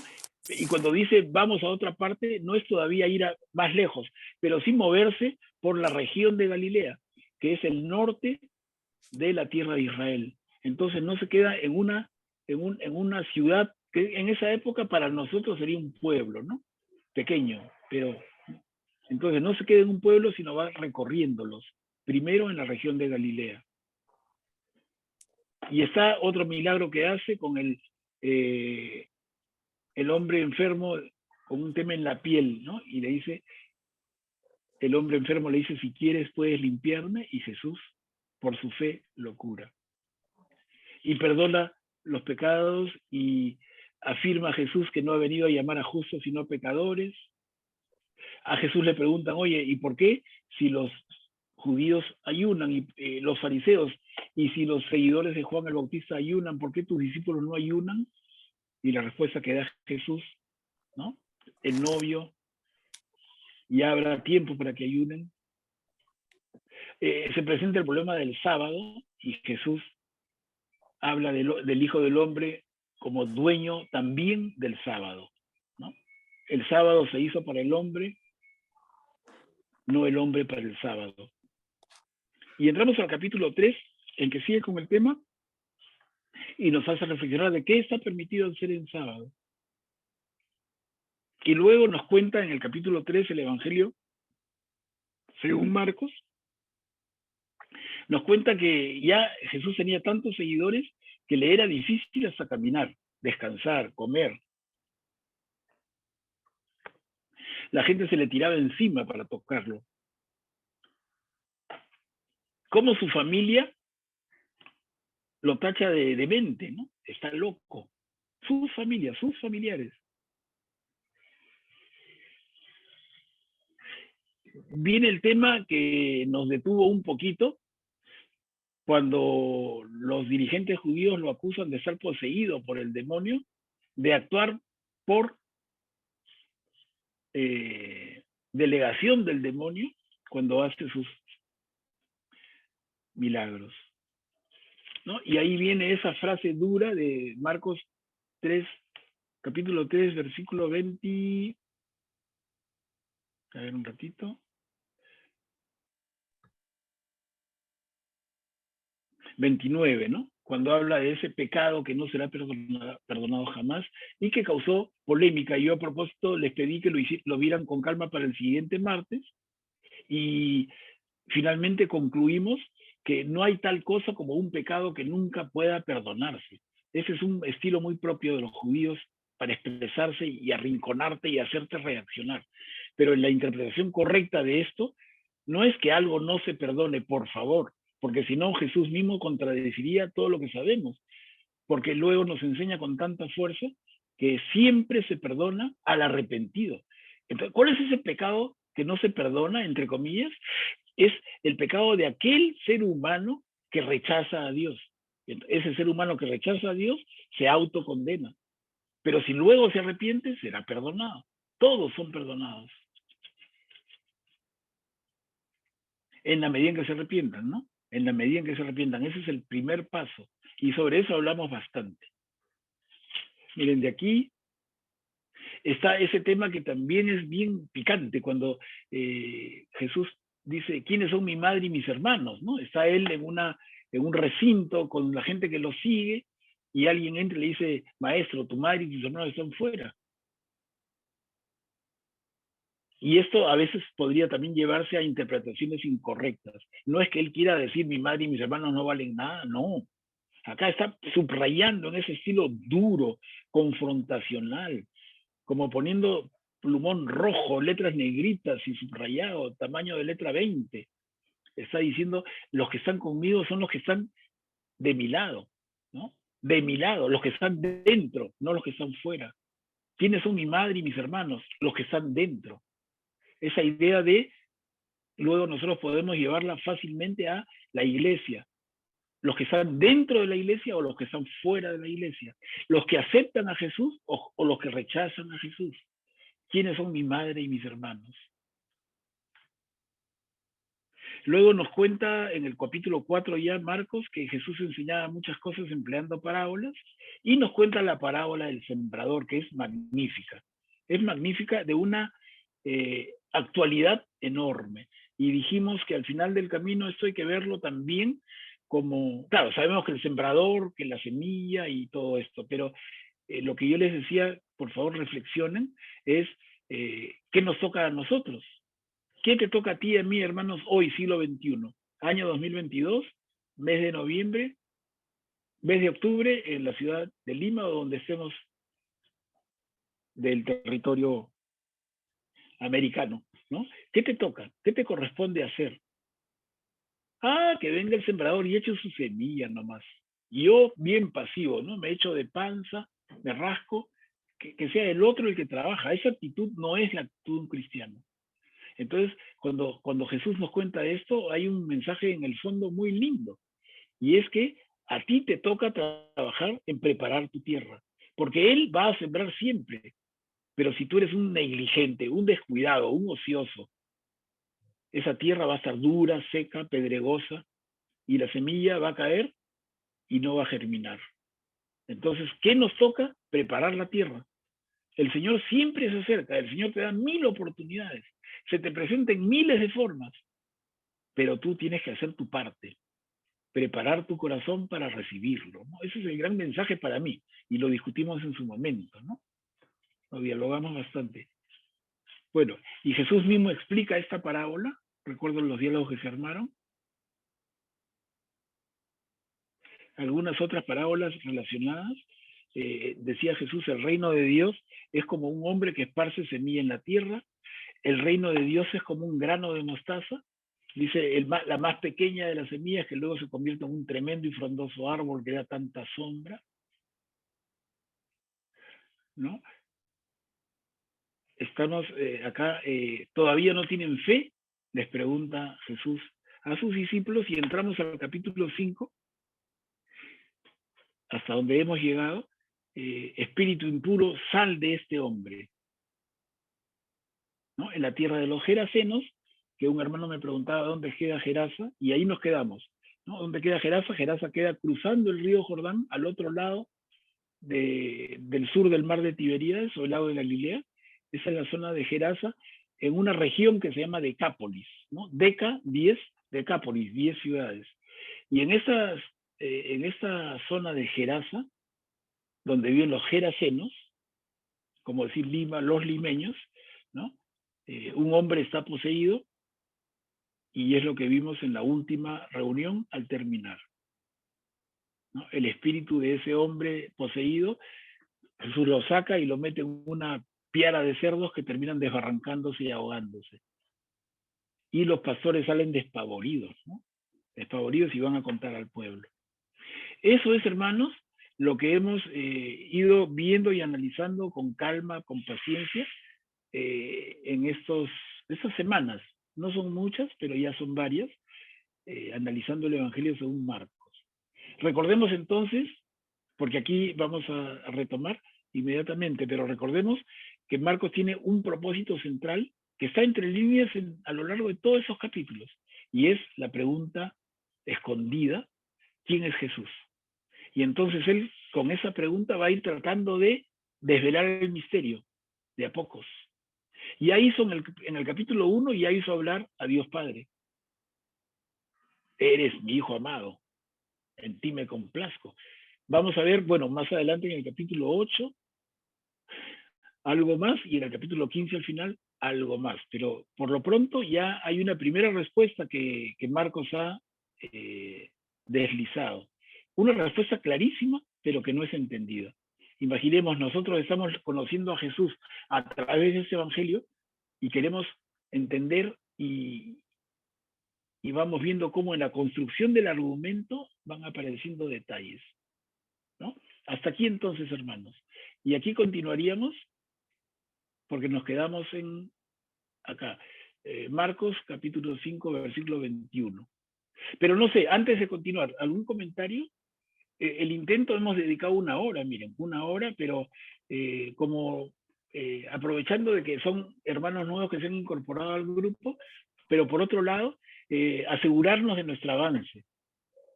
Y cuando dice vamos a otra parte, no es todavía ir más lejos, pero sí moverse por la región de Galilea, que es el norte de la tierra de Israel. Entonces no se queda en una ciudad que en esa época para nosotros sería un pueblo, ¿no? Pequeño, pero entonces no se queda en un pueblo, sino va recorriéndolos, primero en la región de Galilea. Y está otro milagro que hace con el hombre enfermo con un tema en la piel, ¿no? Y le dice, el hombre enfermo le dice: si quieres puedes limpiarme, y Jesús, por su fe, lo cura. Y perdona los pecados, y afirma a Jesús que no ha venido a llamar a justos sino a pecadores. A Jesús le preguntan: oye, ¿y por qué si los judíos ayunan, y los fariseos, y si los seguidores de Juan el Bautista ayunan, por qué tus discípulos no ayunan? Y la respuesta que da Jesús, ¿no? El novio, ya habrá tiempo para que ayunen. Se presenta el problema del sábado, y Jesús habla del Hijo del Hombre como dueño también del sábado, ¿no? El sábado se hizo para el hombre, no el hombre para el sábado. Y entramos al capítulo 3, en que sigue con el tema, y nos hace reflexionar de qué está permitido hacer en sábado. Y luego nos cuenta en el capítulo 3 el Evangelio, según Marcos, nos cuenta que ya Jesús tenía tantos seguidores que le era difícil hasta caminar, descansar, comer. La gente se le tiraba encima para tocarlo. Como su familia lo tacha de demente, ¿no? Está loco. Sus familias, sus familiares. Viene el tema que nos detuvo un poquito cuando los dirigentes judíos lo acusan de ser poseído por el demonio, de actuar por delegación del demonio cuando hace sus milagros, ¿no? Y ahí viene esa frase dura de Marcos 3, capítulo 3, versículo 20. A ver un ratito. 29, ¿no? Cuando habla de ese pecado que no será perdonado jamás y que causó polémica. Yo a propósito les pedí que lo vieran con calma para el siguiente martes y finalmente concluimos que no hay tal cosa como un pecado que nunca pueda perdonarse. Ese es un estilo muy propio de los judíos para expresarse y arrinconarte y hacerte reaccionar. Pero en la interpretación correcta de esto, no es que algo no se perdone, por favor, porque si no Jesús mismo contradeciría todo lo que sabemos, porque luego nos enseña con tanta fuerza que siempre se perdona al arrepentido. Entonces, ¿cuál es ese pecado que no se perdona, entre comillas? Es el pecado de aquel ser humano que rechaza a Dios. Ese ser humano que rechaza a Dios se autocondena. Pero si luego se arrepiente, será perdonado. Todos son perdonados. En la medida en que se arrepientan, ¿no? En la medida en que se arrepientan. Ese es el primer paso. Y sobre eso hablamos bastante. Miren, de aquí está ese tema que también es bien picante, cuando Jesús dice, ¿quiénes son mi madre y mis hermanos? ¿No? Está él en un recinto con la gente que lo sigue, y alguien entra y le dice, maestro, tu madre y tus hermanos están fuera. Y esto a veces podría también llevarse a interpretaciones incorrectas. No es que él quiera decir, mi madre y mis hermanos no valen nada, no. Acá está subrayando en ese estilo duro, confrontacional, como poniendo plumón rojo, letras negritas y subrayado, tamaño de letra 20. Está diciendo, los que están conmigo son los que están de mi lado, ¿no? De mi lado, los que están dentro, no los que están fuera. ¿Quiénes son mi madre y mis hermanos? Los que están dentro. Esa idea de, luego nosotros podemos llevarla fácilmente a la iglesia. Los que están dentro de la iglesia o los que están fuera de la iglesia. Los que aceptan a Jesús o los que rechazan a Jesús. ¿Quiénes son mi madre y mis hermanos? Luego nos cuenta en el capítulo 4 ya Marcos que Jesús enseñaba muchas cosas empleando parábolas y nos cuenta la parábola del sembrador, que es magnífica. Es magnífica, de una actualidad enorme. Y dijimos que al final del camino esto hay que verlo también como, claro, sabemos que el sembrador, que la semilla y todo esto, pero lo que yo les decía, por favor reflexionen, es ¿qué nos toca a nosotros? ¿Qué te toca a ti y a mí, hermanos, hoy, siglo XXI? Año 2022, mes de noviembre, mes de octubre, en la ciudad de Lima, o donde estemos del territorio americano, ¿no? ¿Qué te toca? ¿Qué te corresponde hacer? Ah, que venga el sembrador y eche su semilla nomás. Y yo, bien pasivo, ¿no? Me echo de panza, me rasco, que sea el otro el que trabaja. Esa actitud no es la actitud de un cristiano. Entonces, cuando Jesús nos cuenta esto, hay un mensaje en el fondo muy lindo. Y es que a ti te toca trabajar en preparar tu tierra. Porque Él va a sembrar siempre. Pero si tú eres un negligente, un descuidado, un ocioso, esa tierra va a estar dura, seca, pedregosa, y la semilla va a caer y no va a germinar. Entonces, ¿qué nos toca? Preparar la tierra. El Señor siempre se acerca, el Señor te da 1000 oportunidades, se te presenta en miles de formas, pero tú tienes que hacer tu parte, preparar tu corazón para recibirlo, ¿no? Ese es el gran mensaje para mí, y lo discutimos en su momento, ¿no? Lo dialogamos bastante. Bueno, y Jesús mismo explica esta parábola. ¿Recuerdan los diálogos que se armaron? Algunas otras parábolas relacionadas. Decía Jesús, el reino de Dios es como un hombre que esparce semilla en la tierra. El reino de Dios es como un grano de mostaza. Dice, la más pequeña de las semillas que luego se convierte en un tremendo y frondoso árbol que da tanta sombra, ¿no? Estamos acá, ¿todavía no tienen fe? Les pregunta Jesús a sus discípulos, y entramos al capítulo 5, hasta donde hemos llegado. Espíritu impuro, sal de este hombre, ¿no? En la tierra de los Gerasenos, que un hermano me preguntaba dónde queda Gerasa, y ahí nos quedamos, ¿no? ¿Dónde queda Gerasa? Gerasa queda cruzando el río Jordán, al otro lado del sur del mar de Tiberíades, o el lado de Galilea. Esa es la zona de Gerasa, en una región que se llama Decápolis, ¿no? 10, Decápolis, 10 ciudades. Y en esta zona de Gerasa, donde viven los gerasenos, como decir Lima, los limeños, ¿no? Un hombre está poseído, y es lo que vimos en la última reunión al terminar, ¿no? El espíritu de ese hombre poseído, Jesús lo saca y lo mete en una piara de cerdos que terminan desbarrancándose y ahogándose. Y los pastores salen despavoridos, ¿no? Despavoridos, y van a contar al pueblo. Eso es, hermanos, lo que hemos ido viendo y analizando con calma, con paciencia, en estas semanas. No son muchas, pero ya son varias, analizando el Evangelio según Marcos. Recordemos entonces, porque aquí vamos a retomar inmediatamente, pero recordemos que Marcos tiene un propósito central que está entre líneas a lo largo de todos esos capítulos, y es la pregunta escondida: ¿quién es Jesús? Y entonces él, con esa pregunta, va a ir tratando de desvelar el misterio, de a pocos. Ya hizo en el capítulo 1, ya hizo hablar a Dios Padre. Eres mi hijo amado, en ti me complazco. Vamos a ver, bueno, más adelante en el capítulo 8, algo más, y en el capítulo 15 al final, algo más. Pero por lo pronto ya hay una primera respuesta que Marcos ha deslizado. Una respuesta clarísima, pero que no es entendida. Imaginemos, nosotros estamos conociendo a Jesús a través de ese evangelio y queremos entender, y vamos viendo cómo en la construcción del argumento van apareciendo detalles, ¿no? Hasta aquí entonces, hermanos. Y aquí continuaríamos, porque nos quedamos acá. Marcos capítulo 5, versículo 21. Pero no sé, antes de continuar, ¿algún comentario? El intento hemos dedicado 1 hora, miren, 1 hora, pero aprovechando de que son hermanos nuevos que se han incorporado al grupo, pero por otro lado, asegurarnos de nuestro avance.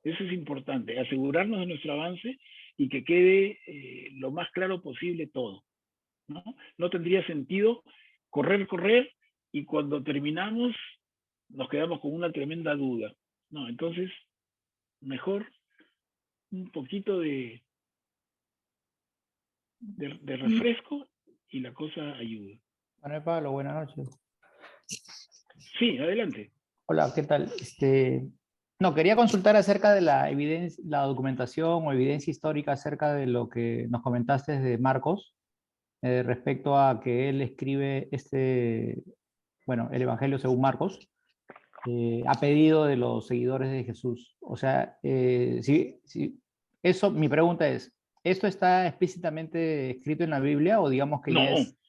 Eso es importante, asegurarnos de nuestro avance y que quede lo más claro posible todo, ¿no? No tendría sentido correr, y cuando terminamos nos quedamos con una tremenda duda. No, entonces, mejor un poquito de refresco y la cosa ayuda. Manuel Pablo, buenas noches. Sí, adelante. Hola, ¿qué tal? No, quería consultar acerca de la documentación o evidencia histórica acerca de lo que nos comentaste de Marcos, respecto a que él escribe el Evangelio según Marcos, a pedido de los seguidores de Jesús. O sea, mi pregunta es, ¿esto está explícitamente escrito en la Biblia, o digamos que ya es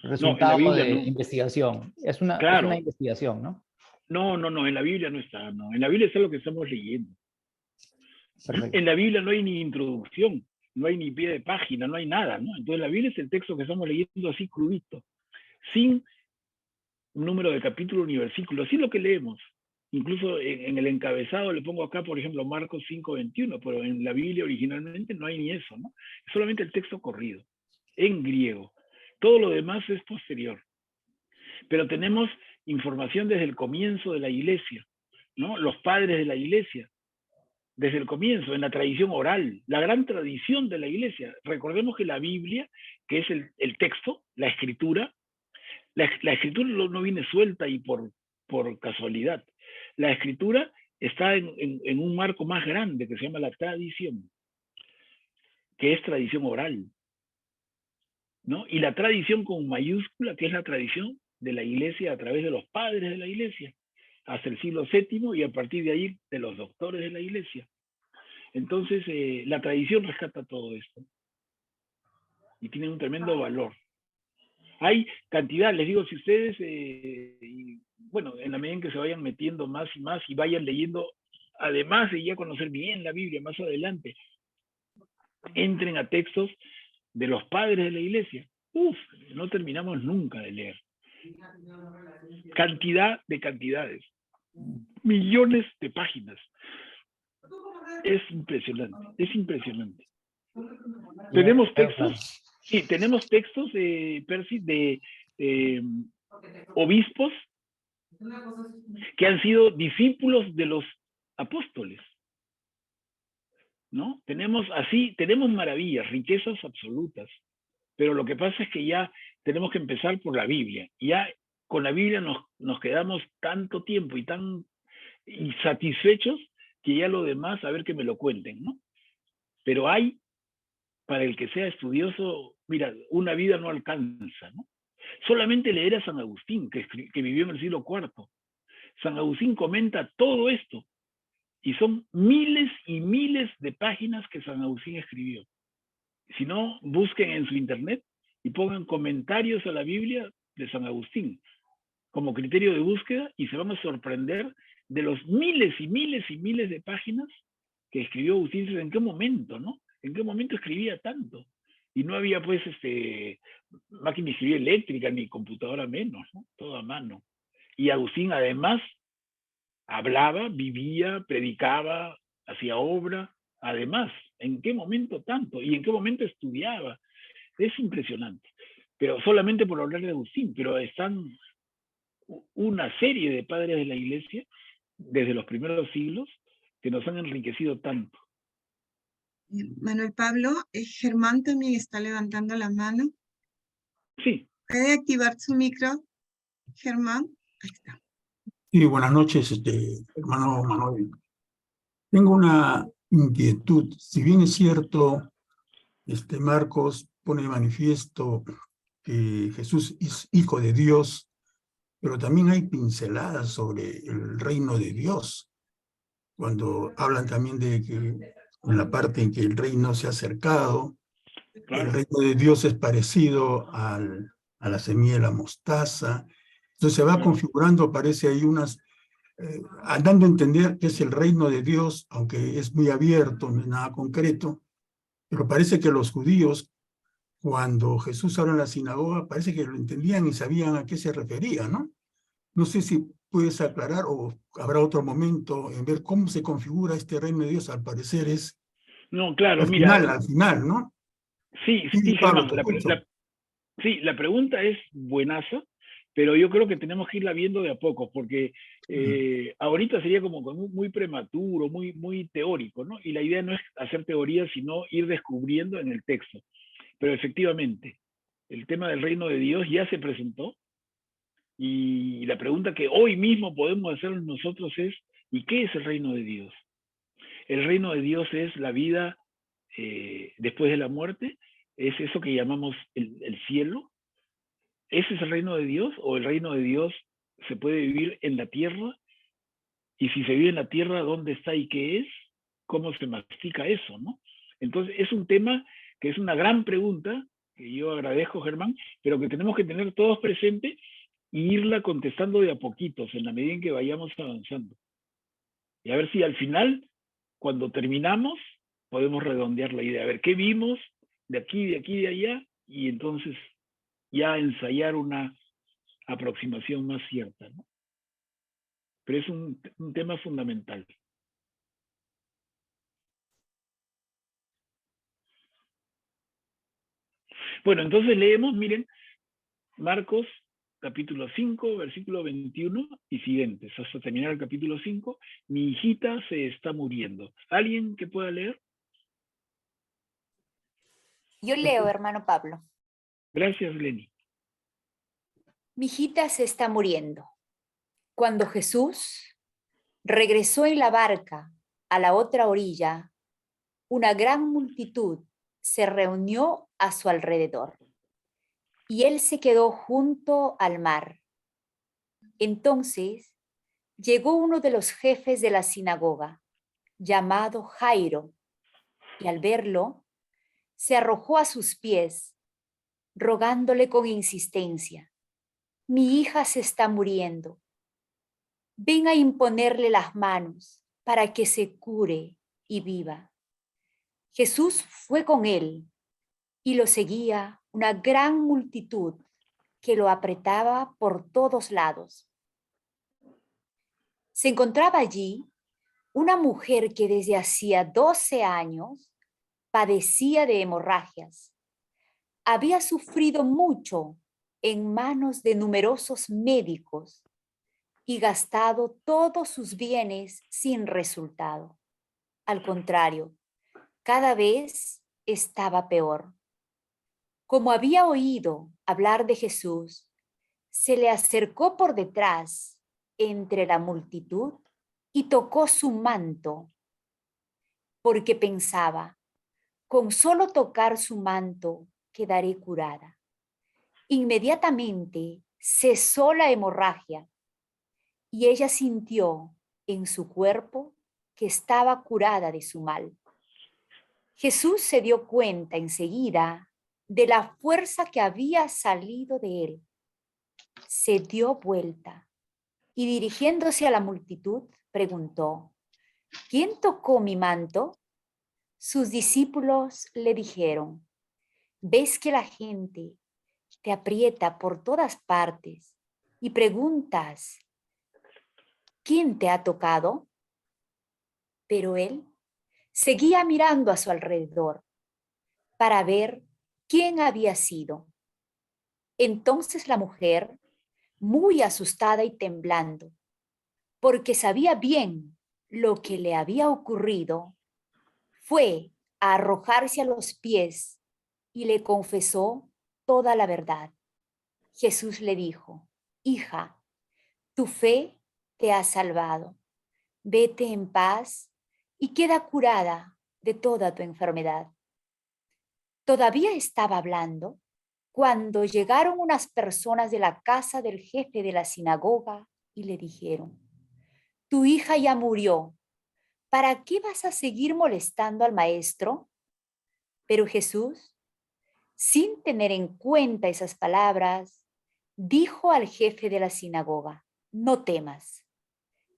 resultado de investigación? Es una investigación, ¿no? No, en la Biblia no está, no. En la Biblia está lo que estamos leyendo. Perfecto. En la Biblia no hay ni introducción, no hay ni pie de página, no hay nada, ¿no? Entonces la Biblia es el texto que estamos leyendo así crudito, sin número de capítulo ni versículo, así es lo que leemos. Incluso en el encabezado le pongo acá, por ejemplo, Marcos 5:21, pero en la Biblia originalmente no hay ni eso, ¿no? Es solamente el texto corrido, en griego. Todo lo demás es posterior. Pero tenemos información desde el comienzo de la iglesia, ¿no? Los padres de la iglesia, desde el comienzo, en la tradición oral, la gran tradición de la iglesia. Recordemos que la Biblia, que es el texto, la escritura, La escritura no viene suelta y por casualidad. La escritura está en un marco más grande que se llama la tradición, que es tradición oral, ¿no? Y la tradición con mayúscula, que es la tradición de la iglesia a través de los padres de la iglesia, hasta el siglo VII y a partir de ahí de los doctores de la iglesia. Entonces, la tradición rescata todo esto y tiene un tremendo valor. Hay cantidad, les digo, si ustedes, bueno, en la medida en que se vayan metiendo más y más y vayan leyendo, además de ya conocer bien la Biblia más adelante, entren a textos de los padres de la iglesia. No terminamos nunca de leer. Cantidad de cantidades. Millones de páginas. Es impresionante, es impresionante. Tenemos textos, sí, tenemos textos, Percy, de obispos que han sido discípulos de los apóstoles, ¿no? Tenemos maravillas, riquezas absolutas, pero lo que pasa es que ya tenemos que empezar por la Biblia. Ya con la Biblia nos quedamos tanto tiempo y tan insatisfechos que ya lo demás, a ver que me lo cuenten, ¿no? Pero hay, para el que sea estudioso, mira, una vida no alcanza, ¿no? Solamente leer a San Agustín, que vivió en el siglo IV. San Agustín comenta todo esto, y son miles y miles de páginas que San Agustín escribió. Si no, busquen en su internet y pongan comentarios a la Biblia de San Agustín como criterio de búsqueda y se van a sorprender de los miles y miles y miles de páginas que escribió Agustín. ¿En qué momento, no? ¿En qué momento escribía tanto? Y no había, pues, máquina de escribir eléctrica ni computadora menos, ¿no? Todo a mano. Y Agustín, además, hablaba, vivía, predicaba, hacía obra. Además, ¿en qué momento tanto? ¿Y en qué momento estudiaba? Es impresionante. Pero solamente por hablar de Agustín, pero están una serie de padres de la iglesia desde los primeros siglos que nos han enriquecido tanto. Manuel Pablo, Germán también está levantando la mano. Sí. ¿Puede activar su micro, Germán? Ahí está. Sí, buenas noches, hermano Manuel. Tengo una inquietud. Si bien es cierto, Marcos pone de manifiesto que Jesús es hijo de Dios, pero también hay pinceladas sobre el reino de Dios, cuando hablan también de que en la parte en que el reino se ha acercado, el reino de Dios es parecido a la semilla de la mostaza. Entonces se va configurando, parece ahí dando a entender que es el reino de Dios, aunque es muy abierto, no es nada concreto, pero parece que los judíos, cuando Jesús habla en la sinagoga, parece que lo entendían y sabían a qué se refería, ¿no? No sé si puedes aclarar o habrá otro momento en ver cómo se configura este reino de Dios. Al parecer es no, claro, al final, ¿no? Sí, Germán, la pregunta es buenaza, pero yo creo que tenemos que irla viendo de a poco, porque ahorita sería como muy prematuro, muy teórico, ¿no? Y la idea no es hacer teoría, sino ir descubriendo en el texto. Pero efectivamente, el tema del reino de Dios ya se presentó, y la pregunta que hoy mismo podemos hacernos nosotros es, ¿y qué es el reino de Dios? El reino de Dios es la vida después de la muerte, es eso que llamamos el cielo. ¿Ese es el reino de Dios? ¿O el reino de Dios se puede vivir en la tierra? Y si se vive en la tierra, ¿dónde está y qué es? ¿Cómo se mastica eso, no? Entonces, es un tema que es una gran pregunta, que yo agradezco, Germán, pero que tenemos que tener todos presentes e irla contestando de a poquitos, en la medida en que vayamos avanzando. Y a ver si al final, cuando terminamos, podemos redondear la idea. A ver, ¿qué vimos de aquí, de allá? Y entonces ya ensayar una aproximación más cierta, ¿no? Pero es un tema fundamental. Bueno, entonces leemos, miren, Marcos capítulo 5, versículo 21 y siguientes, hasta terminar el capítulo 5. Mi hijita se está muriendo. ¿Alguien que pueda leer? Yo leo, hermano Pablo. Gracias, Lenny. Mi hijita se está muriendo. Cuando Jesús regresó en la barca a la otra orilla, una gran multitud se reunió a su alrededor y él se quedó junto al mar. Entonces llegó uno de los jefes de la sinagoga, llamado Jairo, y al verlo, se arrojó a sus pies, rogándole con insistencia: mi hija se está muriendo. Ven a imponerle las manos para que se cure y viva. Jesús fue con él y lo seguía una gran multitud que lo apretaba por todos lados. Se encontraba allí una mujer que desde hacía 12 años padecía de hemorragias. Había sufrido mucho en manos de numerosos médicos y gastado todos sus bienes sin resultado. Al contrario, cada vez estaba peor. Como había oído hablar de Jesús, se le acercó por detrás entre la multitud y tocó su manto, porque pensaba: con solo tocar su manto quedaré curada. Inmediatamente cesó la hemorragia y ella sintió en su cuerpo que estaba curada de su mal. Jesús se dio cuenta enseguida de la fuerza que había salido de él. Se dio vuelta y dirigiéndose a la multitud preguntó: ¿quién tocó mi manto? Sus discípulos le dijeron: ¿ves que la gente te aprieta por todas partes y preguntas: ¿quién te ha tocado? Pero él seguía mirando a su alrededor para ver quién había sido. Entonces la mujer, muy asustada y temblando, porque sabía bien lo que le había ocurrido, fue a arrojarse a los pies y le confesó toda la verdad. Jesús le dijo: hija, tu fe te ha salvado. Vete en paz y queda curada de toda tu enfermedad. Todavía estaba hablando cuando llegaron unas personas de la casa del jefe de la sinagoga y le dijeron: tu hija ya murió. ¿Para qué vas a seguir molestando al maestro? Pero Jesús, sin tener en cuenta esas palabras, dijo al jefe de la sinagoga: no temas,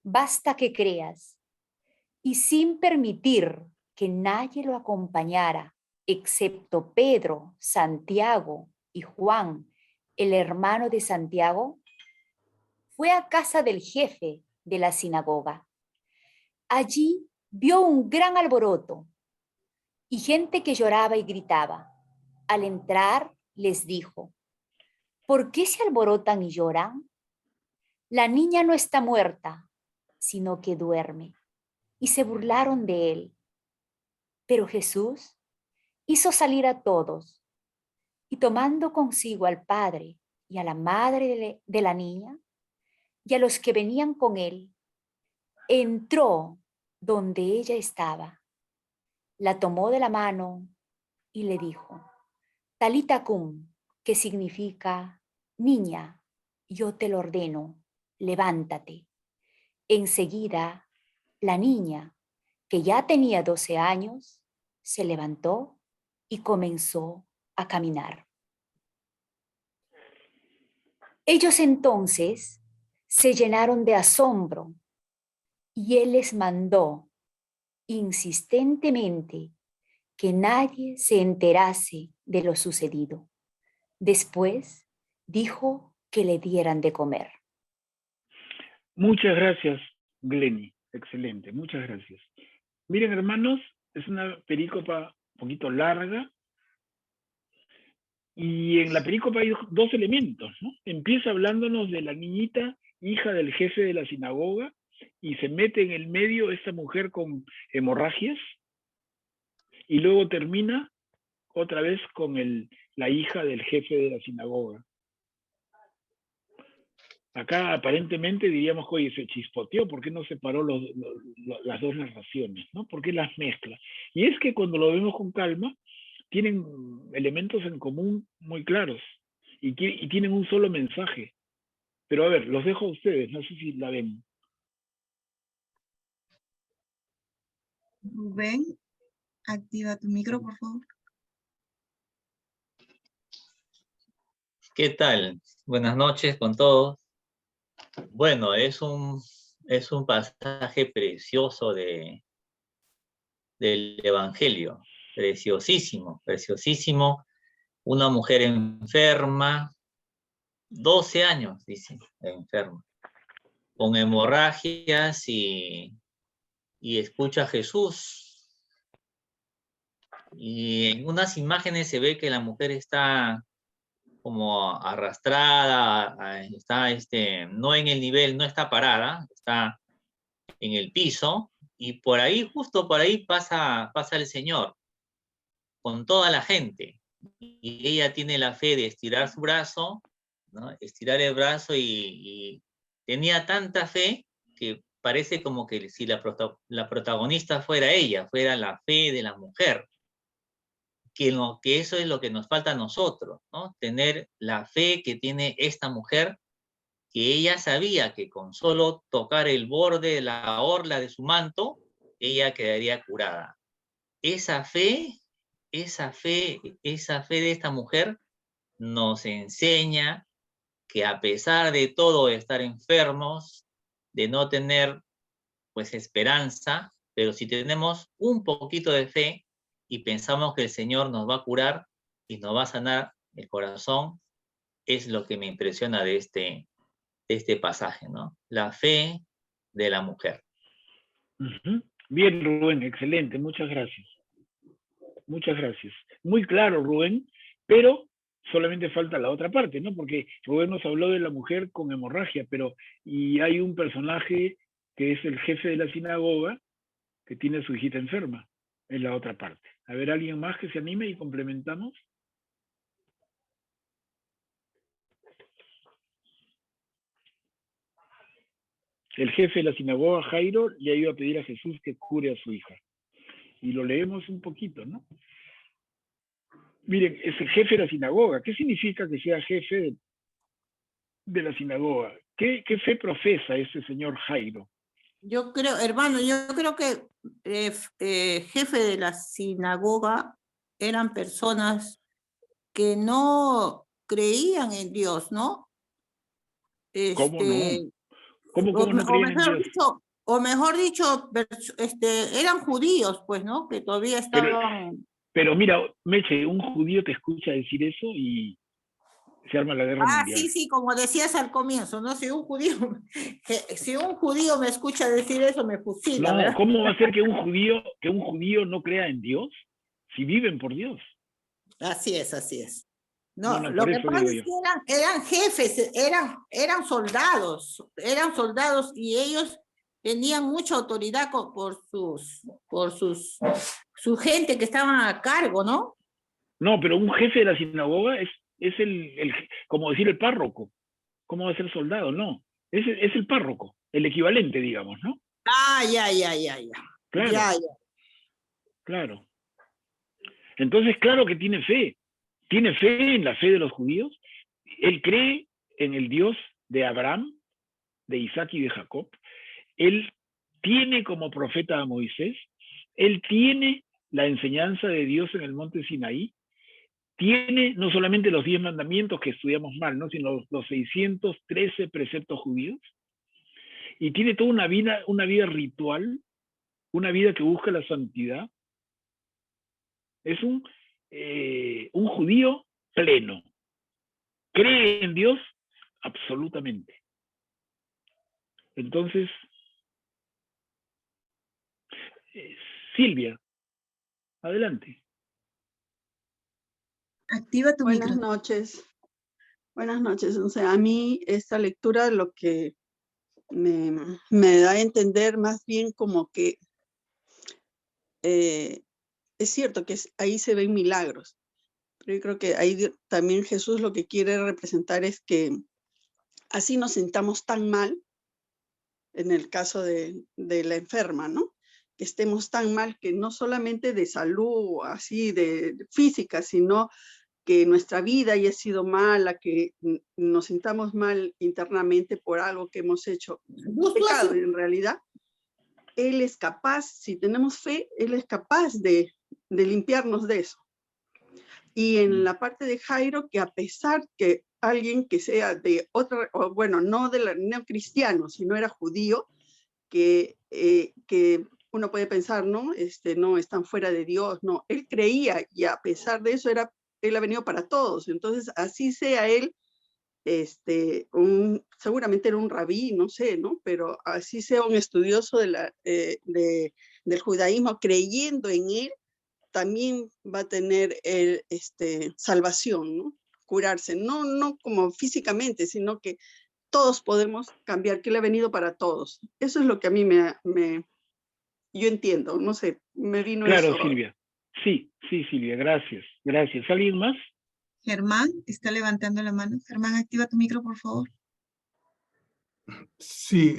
basta que creas. Y sin permitir que nadie lo acompañara, excepto Pedro, Santiago y Juan, el hermano de Santiago, fue a casa del jefe de la sinagoga. Allí vio un gran alboroto y gente que lloraba y gritaba. Al entrar les dijo: ¿por qué se alborotan y lloran? La niña no está muerta, sino que duerme. Y se burlaron de él. Pero Jesús hizo salir a todos y tomando consigo al padre y a la madre de la niña y a los que venían con él, entró donde ella estaba, la tomó de la mano y le dijo: Talita cum, que significa: niña, yo te lo ordeno, levántate. Enseguida, la niña, que ya tenía 12 años, se levantó y comenzó a caminar. Ellos entonces se llenaron de asombro y él les mandó insistentemente que nadie se enterase de lo sucedido. Después dijo que le dieran de comer. Muchas gracias, Glenny. Excelente, muchas gracias. Miren, hermanos, es una perícopa un poquito larga. Y en la perícopa hay dos elementos, ¿no? Empieza hablándonos de la niñita, hija del jefe de la sinagoga, y se mete en el medio esta mujer con hemorragias, y luego termina otra vez con la hija del jefe de la sinagoga. Acá aparentemente diríamos que, oye, se chispoteó, ¿por qué no separó las dos narraciones? ¿No? ¿Por qué las mezcla? Y es que cuando lo vemos con calma, tienen elementos en común muy claros y tienen un solo mensaje. Pero a ver, los dejo a ustedes, no sé si la ven. Rubén, activa tu micro, por favor. ¿Qué tal? Buenas noches con todos. Bueno, es un pasaje precioso del Evangelio. Preciosísimo, preciosísimo. Una mujer enferma, 12 años, dice, enferma, con hemorragias y escucha a Jesús. Y en unas imágenes se ve que la mujer está como arrastrada, está no en el nivel, no está parada, está en el piso, y por ahí, justo por ahí pasa el Señor, con toda la gente, y ella tiene la fe de estirar su brazo, ¿no? Estirar el brazo, y tenía tanta fe que parece como que si la protagonista fuera ella, fuera la fe de la mujer. Que eso es lo que nos falta a nosotros, ¿no? Tener la fe que tiene esta mujer, que ella sabía que con solo tocar el borde de la orla de su manto, ella quedaría curada. Esa fe de esta mujer nos enseña que a pesar de todo, de estar enfermos, de no tener pues esperanza, pero si tenemos un poquito de fe y pensamos que el Señor nos va a curar y nos va a sanar el corazón, es lo que me impresiona de este pasaje, ¿no? La fe de la mujer. Bien, Rubén, excelente, muchas gracias. Muchas gracias. Muy claro, Rubén, pero solamente falta la otra parte, ¿no? Porque Rubén nos habló de la mujer con hemorragia, y hay un personaje que es el jefe de la sinagoga que tiene a su hijita enferma, en la otra parte. A ver, ¿alguien más que se anime y complementamos? El jefe de la sinagoga, Jairo, le ha ido a pedir a Jesús que cure a su hija. Y lo leemos un poquito, ¿no? Miren, es el jefe de la sinagoga. ¿Qué significa que sea jefe de la sinagoga? ¿Qué fe profesa ese señor Jairo? Yo creo, hermano, yo creo que jefe de la sinagoga eran personas que no creían en Dios, ¿no? ¿Cómo no? ¿Cómo no creían en Dios? O mejor dicho, eran judíos, pues, ¿no? Que todavía estaban... Pero mira, Meche, un judío te escucha decir eso y se arma la guerra mundial. Sí, como decías al comienzo, ¿no? Si un judío me escucha decir eso, me fusila, No, ¿verdad? ¿cómo va a ser que un judío no crea en Dios si viven por Dios? Así es. No, No, lo por que eso pasa digo es que eran jefes, eran soldados y ellos tenían mucha autoridad por su gente que estaban a cargo, ¿no? No, pero un jefe de la sinagoga es como decir el párroco. ¿Cómo va a ser soldado? No, es el párroco, el equivalente, digamos, ¿no? Ya. Claro. Claro. Entonces, claro que tiene fe. Tiene fe en la fe de los judíos. Él cree en el Dios de Abraham, de Isaac y de Jacob. Él tiene como profeta a Moisés. Él tiene la enseñanza de Dios en el monte Sinaí. Tiene no solamente los 10 mandamientos que estudiamos mal, ¿no? Sino los 613 preceptos judíos. Y tiene toda una vida ritual, una vida que busca la santidad. Es un judío pleno. Cree en Dios absolutamente. Entonces, Silvia, adelante. Activa tu micro. Buenas noches. O sea, a mí esta lectura lo que me da a entender más bien como que es cierto que ahí se ven milagros, pero yo creo que ahí también Jesús lo que quiere representar es que así nos sintamos tan mal, en el caso de la enferma, ¿no? Que estemos tan mal que no solamente de salud, así de física, sino que nuestra vida haya sido mala, que nos sintamos mal internamente por algo que hemos hecho, pecado en realidad. Él es capaz, si tenemos fe, Él es capaz de limpiarnos de eso. Y en la parte de Jairo, que a pesar que alguien que sea de otra, o bueno, no cristiano, sino era judío, que uno puede pensar, ¿no? No están fuera de Dios, no. Él creía y a pesar de eso él ha venido para todos. Entonces, así sea él, seguramente era un rabí, no sé, ¿no? Pero así sea un estudioso del judaísmo, creyendo en él, también va a tener salvación, ¿no? Curarse, no como físicamente, sino que todos podemos cambiar, que Él ha venido para todos. Eso es lo que a mí yo entiendo, no sé, me vino Claro, eso. Silvia. Sí, Silvia, gracias. Gracias. ¿Alguien más? Germán está levantando la mano. Germán, activa tu micro, por favor. Sí,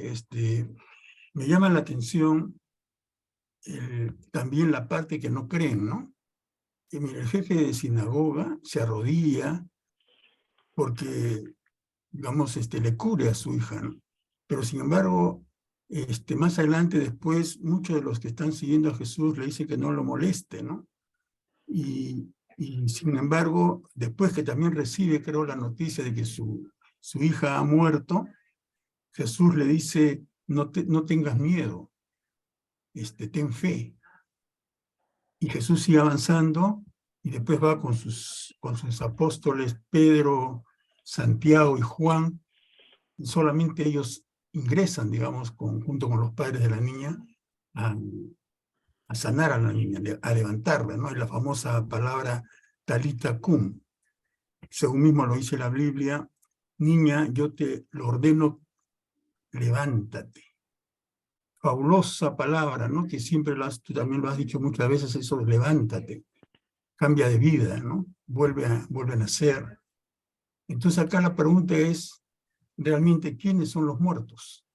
me llama la atención también la parte que no creen, ¿no? Y mira, el jefe de sinagoga se arrodilla porque, digamos, le cubre a su hija, ¿no? Pero sin embargo, más adelante después, muchos de los que están siguiendo a Jesús le dicen que no lo moleste, ¿no? Y sin embargo, después que también recibe, creo, la noticia de que su hija ha muerto, Jesús le dice, no tengas miedo, ten fe. Y Jesús sigue avanzando y después va con sus apóstoles Pedro, Santiago y Juan. Y solamente ellos ingresan, digamos, junto con los padres de la niña, a sanar a la niña, a levantarla, ¿no? Es la famosa palabra talita cum. Según mismo lo dice la Biblia, niña, yo te lo ordeno, levántate. Fabulosa palabra, ¿no? Que siempre tú también lo has dicho muchas veces, eso de levántate, cambia de vida, ¿no? Vuelve a nacer. Entonces acá la pregunta es, realmente, ¿quiénes son los muertos?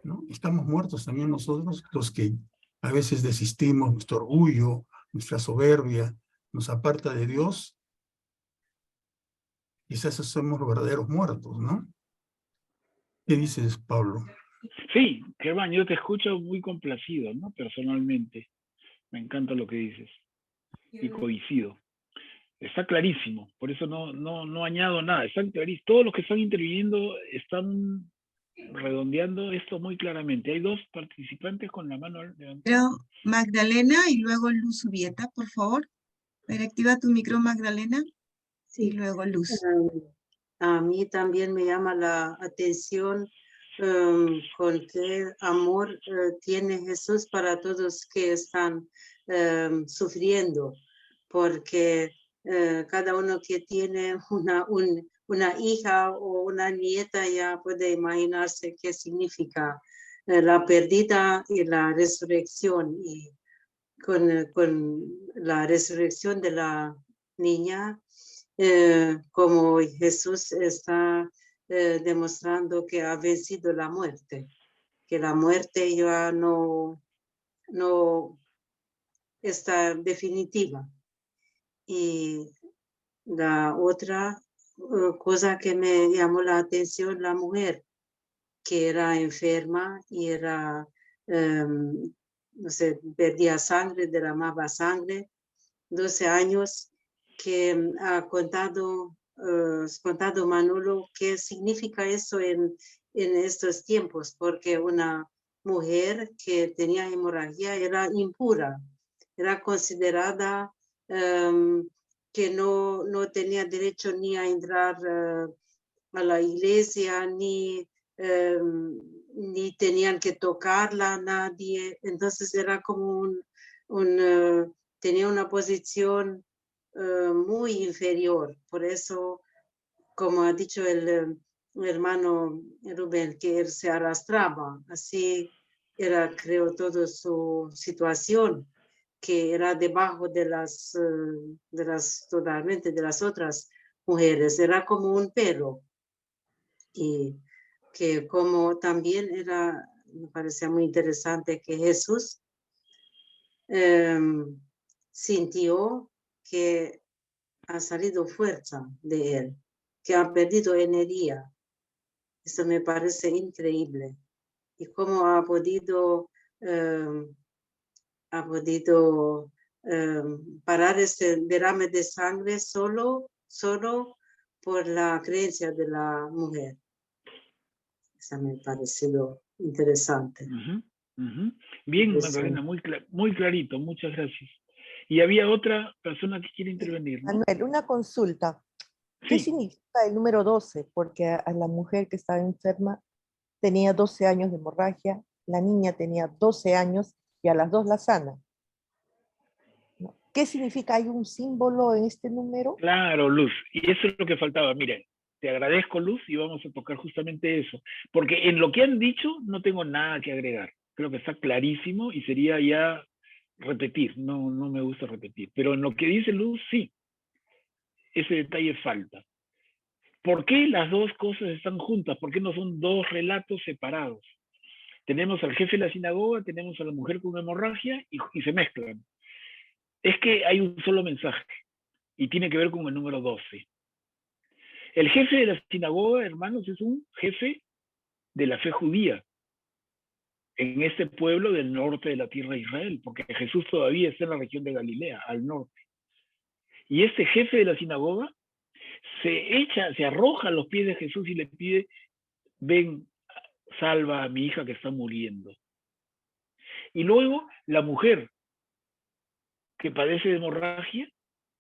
¿No? ¿Estamos muertos también nosotros, los que a veces desistimos, nuestro orgullo, nuestra soberbia, nos aparta de Dios? Quizás esos somos los verdaderos muertos, ¿no? ¿Qué dices, Pablo? Sí, Germán, yo te escucho muy complacido, ¿no? Personalmente. Me encanta lo que dices. Y coincido. Está clarísimo, por eso no añado nada, están clarísimos. Todos los que están interviniendo están redondeando esto muy claramente. Hay dos participantes con la mano levantada. Pero Magdalena y luego Luz Ubieta, por favor. A ver, activa tu micro, Magdalena. Sí. Y luego Luz. A mí también me llama la atención con qué amor tiene Jesús para todos que están sufriendo, porque cada uno que tiene una hija o una nieta ya puede imaginarse qué significa la pérdida y la resurrección. Y con la resurrección de la niña, como Jesús está demostrando que ha vencido la muerte, que la muerte ya no está definitiva. Y la otra cosa que me llamó la atención, la mujer que era enferma y era, no sé, perdía sangre, derramaba sangre, 12 años, que ha contado Manolo qué significa eso en estos tiempos, porque una mujer que tenía hemorragia era impura, era considerada que no tenía derecho ni a entrar a la iglesia, ni tenían que tocarla nadie. Entonces era como tenía una posición muy inferior. Por eso, como ha dicho el hermano Rubén, que él se arrastraba. Así era, creo, toda su situación, que era debajo totalmente de las otras mujeres. Era como un perro. Y que como también me parecía muy interesante que Jesús sintió que ha salido fuerza de él, que ha perdido energía. Eso me parece increíble. Y cómo ha podido parar ese derrame de sangre solo por la creencia de la mujer. Eso me ha parecido interesante. Bien, Magdalena, muy clarito, muchas gracias. Y había otra persona que quiere intervenir, ¿no? Manuel, una consulta. ¿Qué significa el número 12? Porque a la mujer que estaba enferma tenía 12 años de hemorragia, la niña tenía 12 años y a las dos la sana. ¿No? ¿Qué significa? ¿Hay un símbolo en este número? Claro, Luz, y eso es lo que faltaba. Miren, te agradezco, Luz, y vamos a tocar justamente eso. Porque en lo que han dicho no tengo nada que agregar. Creo que está clarísimo y sería ya repetir. No me gusta repetir. Pero en lo que dice Luz, sí. Ese detalle falta. ¿Por qué las dos cosas están juntas? ¿Por qué no son dos relatos separados? Tenemos al jefe de la sinagoga, tenemos a la mujer con hemorragia y se mezclan. Es que hay un solo mensaje y tiene que ver con el número 12. El jefe de la sinagoga, hermanos, es un jefe de la fe judía en este pueblo del norte de la tierra de Israel, porque Jesús todavía está en la región de Galilea, al norte. Y este jefe de la sinagoga se arroja a los pies de Jesús y le pide: ven, salva a mi hija que está muriendo. Y luego la mujer que padece de hemorragia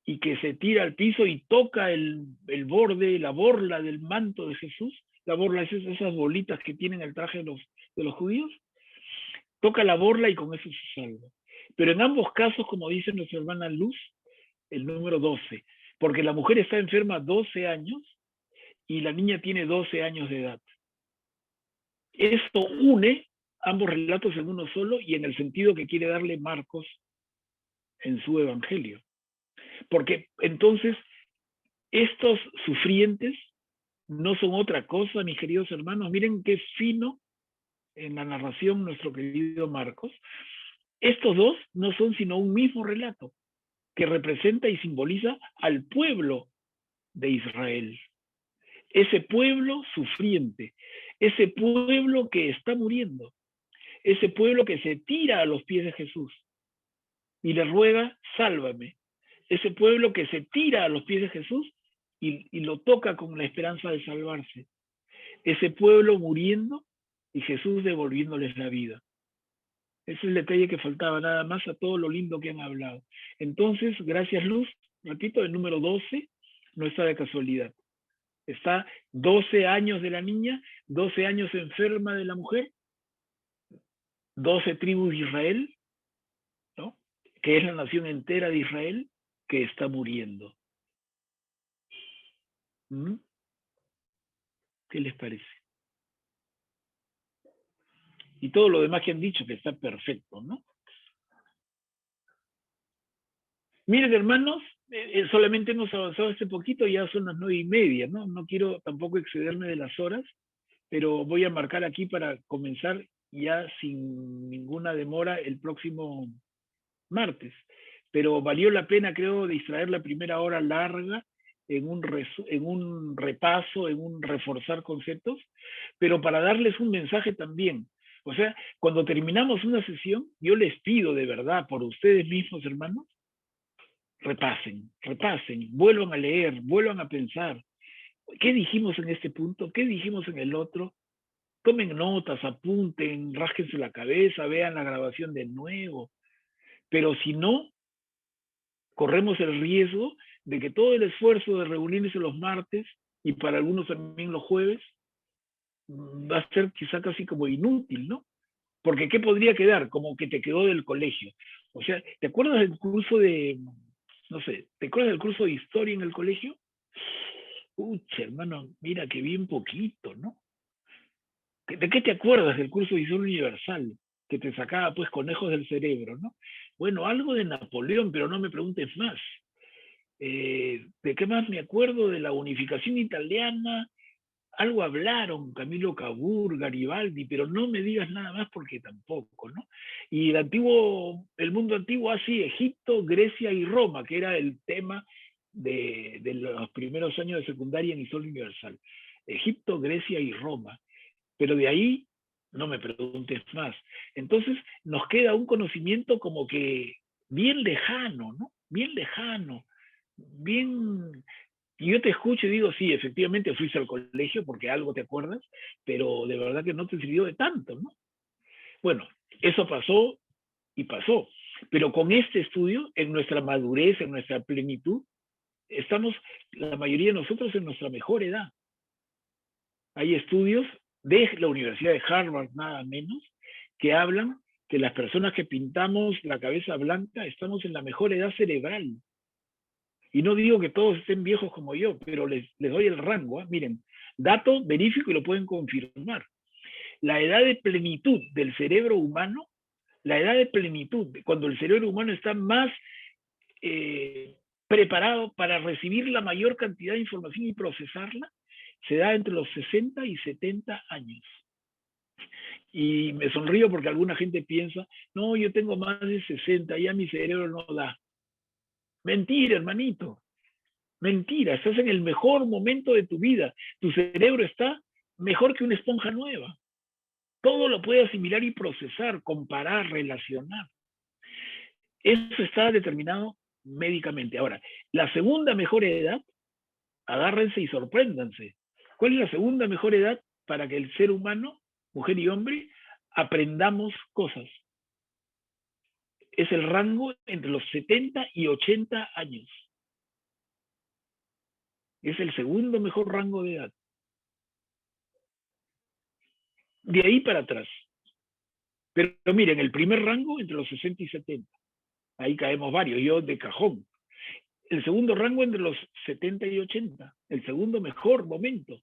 y que se tira al piso y toca el borde, la borla del manto de Jesús. La borla es esas bolitas que tienen el traje de los judíos. Toca la borla y con eso se salva. Pero en ambos casos, como dice nuestra hermana Luz, el número 12, porque la mujer está enferma 12 años y la niña tiene 12 años de edad. Esto une ambos relatos en uno solo y en el sentido que quiere darle Marcos en su evangelio. Porque entonces estos sufrientes no son otra cosa, mis queridos hermanos. Miren qué fino en la narración nuestro querido Marcos. Estos dos no son sino un mismo relato que representa y simboliza al pueblo de Israel. Ese pueblo sufriente, ese pueblo que está muriendo, ese pueblo que se tira a los pies de Jesús y le ruega: sálvame. Ese pueblo que se tira a los pies de Jesús y lo toca con la esperanza de salvarse. Ese pueblo muriendo y Jesús devolviéndoles la vida. Ese es el detalle que faltaba, nada más, a todo lo lindo que han hablado. Entonces, gracias, Luz. Repito, el número 12 no está de casualidad. Está 12 años de la niña, 12 años enferma de la mujer, 12 tribus de Israel, ¿no?, que es la nación entera de Israel, que está muriendo. ¿Qué les parece? Y todo lo demás que han dicho, que está perfecto, ¿no? Miren, hermanos, solamente hemos avanzado este poquito, ya son las 9:30, ¿no? No quiero tampoco excederme de las horas, pero voy a marcar aquí para comenzar ya sin ninguna demora el próximo martes. Pero valió la pena, creo, distraer la primera hora larga en un repaso, en un reforzar conceptos, pero para darles un mensaje también. O sea, cuando terminamos una sesión, yo les pido de verdad, por ustedes mismos, hermanos, repasen, vuelvan a leer, vuelvan a pensar. ¿Qué dijimos en este punto? ¿Qué dijimos en el otro? Tomen notas, apunten, rásquense la cabeza, vean la grabación de nuevo. Pero si no, corremos el riesgo de que todo el esfuerzo de reunirse los martes, y para algunos también los jueves, va a ser quizá casi como inútil, ¿no? Porque ¿qué podría quedar? Como que te quedó del colegio. O sea, ¿te acuerdas del curso de, no sé, ¿te acuerdas del curso de historia en el colegio? Ucha, hermano, mira que bien poquito, ¿no? ¿De qué te acuerdas del curso de historia universal? Que te sacaba pues conejos del cerebro, ¿no? Bueno, algo de Napoleón, pero no me preguntes más. ¿De qué más me acuerdo? De la unificación italiana, Algo hablaron Camilo Cabur, Garibaldi, pero no me digas nada más porque tampoco, ¿no? Y el mundo antiguo así, Egipto, Grecia y Roma, que era el tema de los primeros años de secundaria en Historia Universal. Egipto, Grecia y Roma. Pero de ahí no me preguntes más. Entonces nos queda un conocimiento como que bien lejano, ¿no? Bien lejano, bien... Y yo te escucho y digo, sí, efectivamente fuiste al colegio porque algo te acuerdas, pero de verdad que no te sirvió de tanto, ¿no? Bueno, eso pasó y pasó. Pero con este estudio, en nuestra madurez, en nuestra plenitud, estamos, la mayoría de nosotros, en nuestra mejor edad. Hay estudios de la Universidad de Harvard, nada menos, que hablan que las personas que pintamos la cabeza blanca estamos en la mejor edad cerebral. Y no digo que todos estén viejos como yo, pero les doy el rango. ¿Eh? Miren, dato verífico y lo pueden confirmar. La edad de plenitud del cerebro humano, la edad de plenitud, cuando el cerebro humano está más preparado para recibir la mayor cantidad de información y procesarla, se da entre los 60 y 70 años. Y me sonrío porque alguna gente piensa, no, yo tengo más de 60, ya mi cerebro no da. Mentira, hermanito. Mentira, estás en el mejor momento de tu vida. Tu cerebro está mejor que una esponja nueva. Todo lo puede asimilar y procesar, comparar, relacionar. Eso está determinado médicamente. Ahora, la segunda mejor edad, agárrense y sorpréndanse. ¿Cuál es la segunda mejor edad para que el ser humano, mujer y hombre, aprendamos cosas? Es el rango entre los 70 y 80 años. Es el segundo mejor rango de edad. De ahí para atrás. Pero miren, el primer rango entre los 60 y 70. Ahí caemos varios, yo de cajón. El segundo rango entre los 70 y 80. El segundo mejor momento.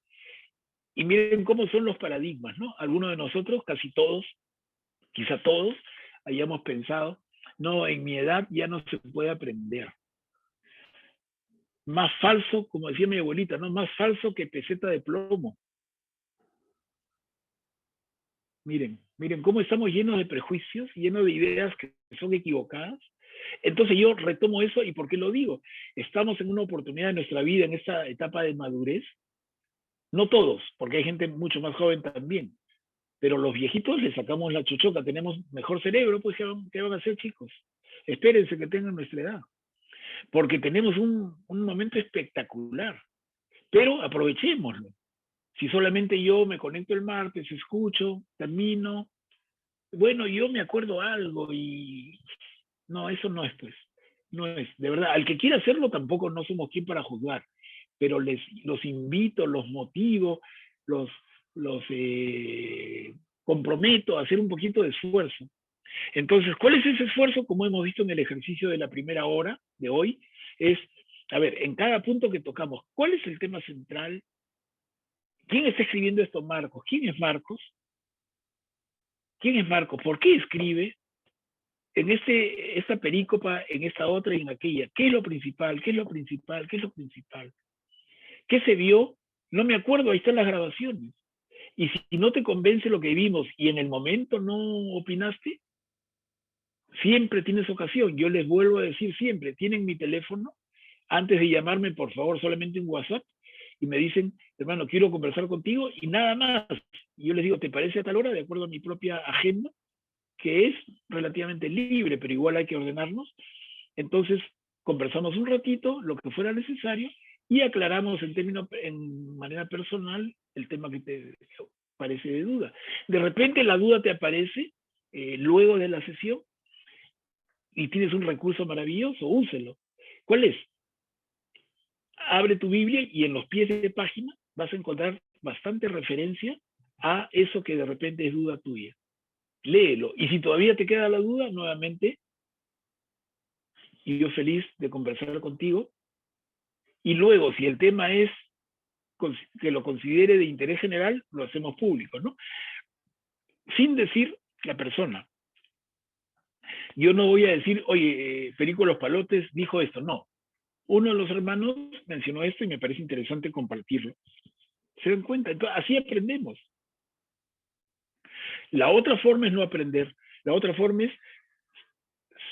Y miren cómo son los paradigmas, ¿no? Algunos de nosotros, casi todos, quizá todos, hayamos pensado, no, en mi edad ya no se puede aprender. Más falso, como decía mi abuelita, ¿no? Más falso que peseta de plomo. Miren, miren cómo estamos llenos de prejuicios, llenos de ideas que son equivocadas. Entonces yo retomo eso, ¿y por qué lo digo? Estamos en una oportunidad de nuestra vida, en esta etapa de madurez. No todos, porque hay gente mucho más joven también. Pero los viejitos les sacamos la chuchoca, tenemos mejor cerebro, pues ¿qué van a hacer, chicos? Espérense que tengan nuestra edad. Porque tenemos un momento espectacular. Pero aprovechémoslo. Si solamente yo me conecto el martes, escucho, termino, bueno, yo me acuerdo algo y... No, eso no es, pues. No es. De verdad, al que quiera hacerlo tampoco no somos quien para juzgar. Pero los invito, los motivo, los comprometo a hacer un poquito de esfuerzo. Entonces, ¿cuál es ese esfuerzo? Como hemos visto en el ejercicio de la primera hora de hoy, es, a ver, en cada punto que tocamos, ¿cuál es el tema central? ¿Quién está escribiendo esto? Marcos. ¿Quién es Marcos? ¿Quién es Marcos? ¿Por qué escribe? En esta perícopa, en esta otra y en aquella, ¿qué es lo principal? ¿Qué es lo principal? ¿Qué es lo principal? ¿Qué se vio? No me acuerdo, ahí están las grabaciones. Y si no te convence lo que vimos y en el momento no opinaste, siempre tienes ocasión. Yo les vuelvo a decir siempre, tienen mi teléfono, antes de llamarme, por favor, solamente un WhatsApp, y me dicen, hermano, quiero conversar contigo y nada más. Y yo les digo, ¿te parece a tal hora? De acuerdo a mi propia agenda, que es relativamente libre, pero igual hay que ordenarnos. Entonces, conversamos un ratito, lo que fuera necesario, y aclaramos en manera personal el tema que te parece de duda. De repente la duda te aparece luego de la sesión y tienes un recurso maravilloso, úselo. ¿Cuál es? Abre tu Biblia y en los pies de página vas a encontrar bastante referencia a eso que de repente es duda tuya. Léelo. Y si todavía te queda la duda, nuevamente, y yo feliz de conversar contigo. Y luego, si el tema es que lo considere de interés general, lo hacemos público, ¿no? Sin decir la persona. Yo no voy a decir, oye, Perico Los Palotes dijo esto. No. Uno de los hermanos mencionó esto y me parece interesante compartirlo. ¿Se dan cuenta? Entonces, así aprendemos. La otra forma es no aprender. La otra forma es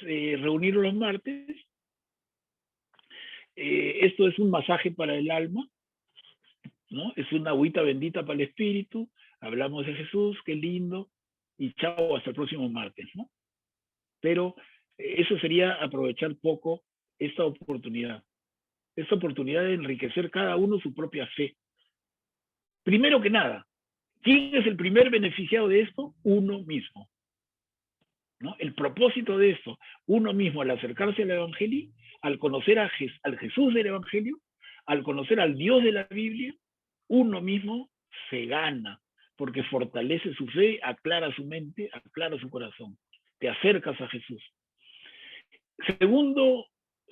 reunirnos los martes. Esto es un masaje para el alma, ¿no? Es una agüita bendita para el espíritu. Hablamos de Jesús, qué lindo. Y chao, hasta el próximo martes, ¿no? Pero eso sería aprovechar poco esta oportunidad de enriquecer cada uno su propia fe. Primero que nada, ¿quién es el primer beneficiado de esto? Uno mismo, ¿no? El propósito de esto, uno mismo al acercarse al Evangelio, al conocer al Jesús del Evangelio, al conocer al Dios de la Biblia, uno mismo se gana, porque fortalece su fe, aclara su mente, aclara su corazón. Te acercas a Jesús.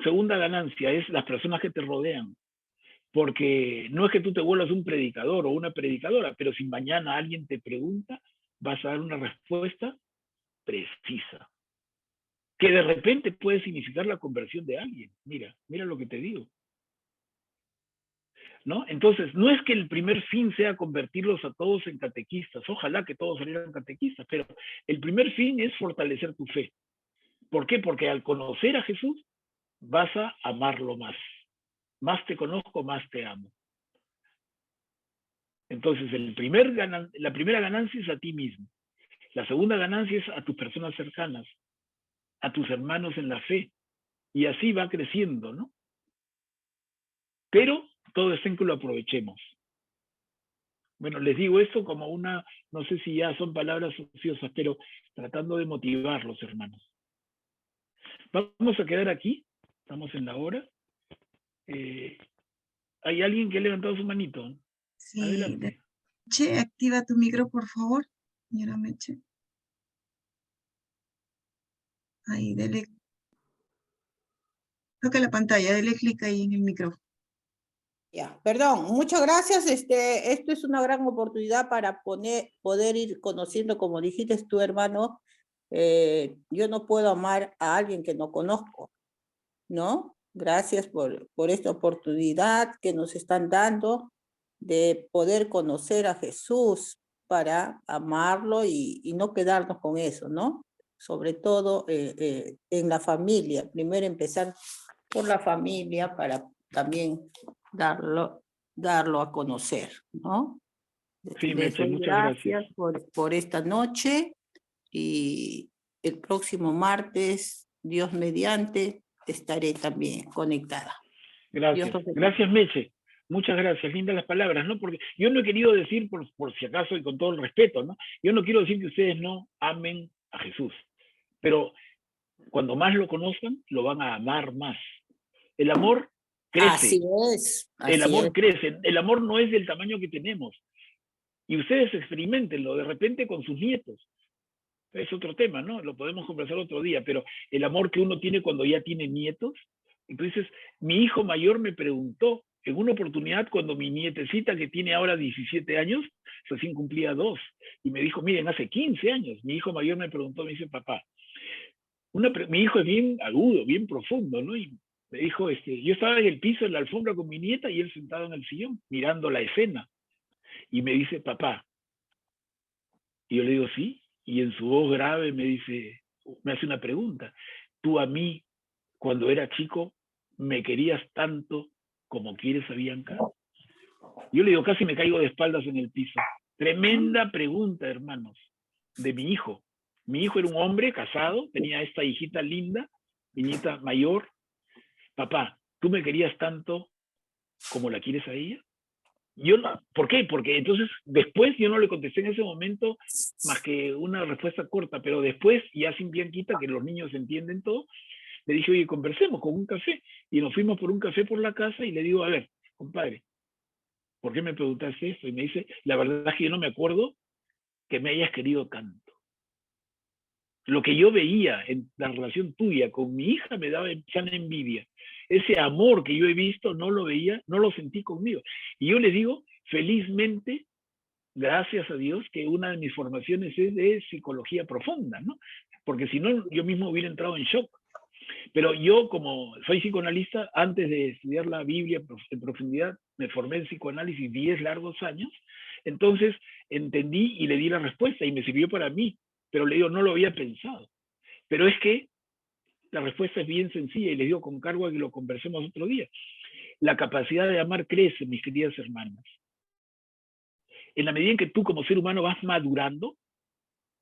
Segunda ganancia es las personas que te rodean. Porque no es que tú te vuelvas un predicador o una predicadora, pero si mañana alguien te pregunta, vas a dar una respuesta precisa. Que de repente puede significar la conversión de alguien. Mira lo que te digo. ¿No? Entonces, no es que el primer fin sea convertirlos a todos en catequistas. Ojalá que todos salieran catequistas, pero el primer fin es fortalecer tu fe. ¿Por qué? Porque al conocer a Jesús, vas a amarlo más. Más te conozco, más te amo. Entonces, la primera ganancia es a ti mismo. La segunda ganancia es a tus personas cercanas, a tus hermanos en la fe. Y así va creciendo, ¿no? Pero todo está en que lo aprovechemos. Bueno, les digo esto como una, no sé si ya son palabras ociosas, pero tratando de motivarlos, hermanos. Vamos a quedar aquí, estamos en la hora. ¿Hay alguien que ha levantado su manito? Sí, adelante. Meche, activa tu micro, por favor, señora Meche. Ahí, dele. Toca la pantalla, dele clic ahí en el micrófono. Ya, perdón, muchas gracias. Esto es una gran oportunidad para poder ir conociendo, como dijiste tú, hermano. Yo no puedo amar a alguien que no conozco, ¿no? Gracias por esta oportunidad que nos están dando de poder conocer a Jesús para amarlo y no quedarnos con eso, ¿no? Sobre todo en la familia. Primero empezar por la familia para también darlo a conocer, ¿no? Sí, Les Meche, doy muchas gracias. por esta noche y el próximo martes, Dios mediante, estaré también conectada. Gracias. Gracias, Meche. Muchas gracias. Lindas las palabras, ¿no? Porque yo no he querido decir, por si acaso y con todo el respeto, ¿no? Yo no quiero decir que ustedes no amen a Jesús, pero cuando más lo conozcan, lo van a amar más. El amor crece. Así es. El amor crece. El amor no es del tamaño que tenemos. Y ustedes experimentenlo de repente con sus nietos. Es otro tema, ¿no? Lo podemos conversar otro día, pero el amor que uno tiene cuando ya tiene nietos. Entonces, mi hijo mayor me preguntó, en una oportunidad, cuando mi nietecita, que tiene ahora 17 años, recién cumplía 2, y me dijo, miren, hace 15 años, mi hijo mayor me preguntó, me dice, papá, mi hijo es bien agudo, bien profundo, ¿no? Y me dijo, yo estaba en el piso, en la alfombra con mi nieta, y él sentado en el sillón, mirando la escena. Y me dice, papá. Y yo le digo, sí. Y en su voz grave me hace una pregunta. Tú a mí, cuando era chico, me querías tanto como quieres a Bianca. Yo le digo, casi me caigo de espaldas en el piso. Tremenda pregunta, hermanos, de mi hijo. Mi hijo era un hombre casado, tenía esta hijita linda, mi nieta mayor. Papá, ¿tú me querías tanto como la quieres a ella? Yo no, ¿por qué? Porque entonces después yo no le contesté en ese momento más que una respuesta corta, pero después, ya sin Bianquita, que los niños entienden todo, le dije, oye, conversemos con un café. Y nos fuimos por un café por la casa y le digo, a ver, compadre, ¿por qué me preguntaste esto? Y me dice, la verdad es que yo no me acuerdo que me hayas querido tanto. Lo que yo veía en la relación tuya con mi hija me daba sana envidia. Ese amor que yo he visto no lo veía, no lo sentí conmigo. Y yo le digo, felizmente, gracias a Dios, que una de mis formaciones es de psicología profunda, ¿no? Porque si no, yo mismo hubiera entrado en shock. Pero yo, como soy psicoanalista, antes de estudiar la Biblia en profundidad, me formé en psicoanálisis 10 largos años, entonces entendí y le di la respuesta y me sirvió para mí, pero le digo, no lo había pensado. Pero es que la respuesta es bien sencilla y les digo con cargo a que lo conversemos otro día. La capacidad de amar crece, mis queridas hermanas. En la medida en que tú como ser humano vas madurando,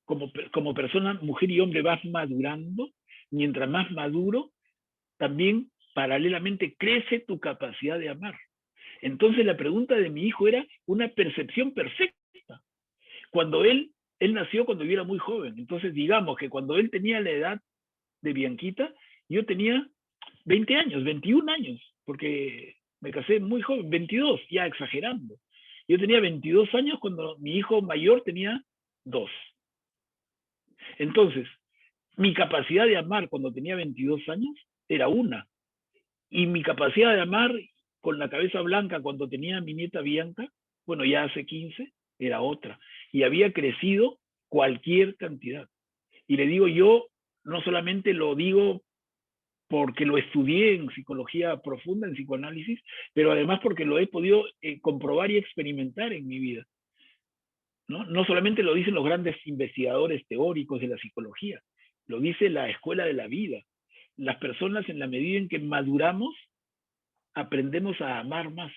como persona, mujer y hombre vas madurando, mientras más maduro, también paralelamente crece tu capacidad de amar. Entonces la pregunta de mi hijo era una percepción perfecta. Cuando él nació cuando yo era muy joven, entonces digamos que cuando él tenía la edad de Bianquita, yo tenía 20 años, 21 años, porque me casé muy joven, 22, ya exagerando. Yo tenía 22 años cuando mi hijo mayor tenía 2. Entonces, mi capacidad de amar cuando tenía 22 años era una. Y mi capacidad de amar con la cabeza blanca cuando tenía mi nieta Bianca, bueno, ya hace 15, era otra. Y había crecido cualquier cantidad. Y le digo, yo no solamente lo digo porque lo estudié en psicología profunda, en psicoanálisis, pero además porque lo he podido comprobar y experimentar en mi vida. No solamente lo dicen los grandes investigadores teóricos de la psicología, lo dice la escuela de la vida. Las personas, en la medida en que maduramos, aprendemos a amar más.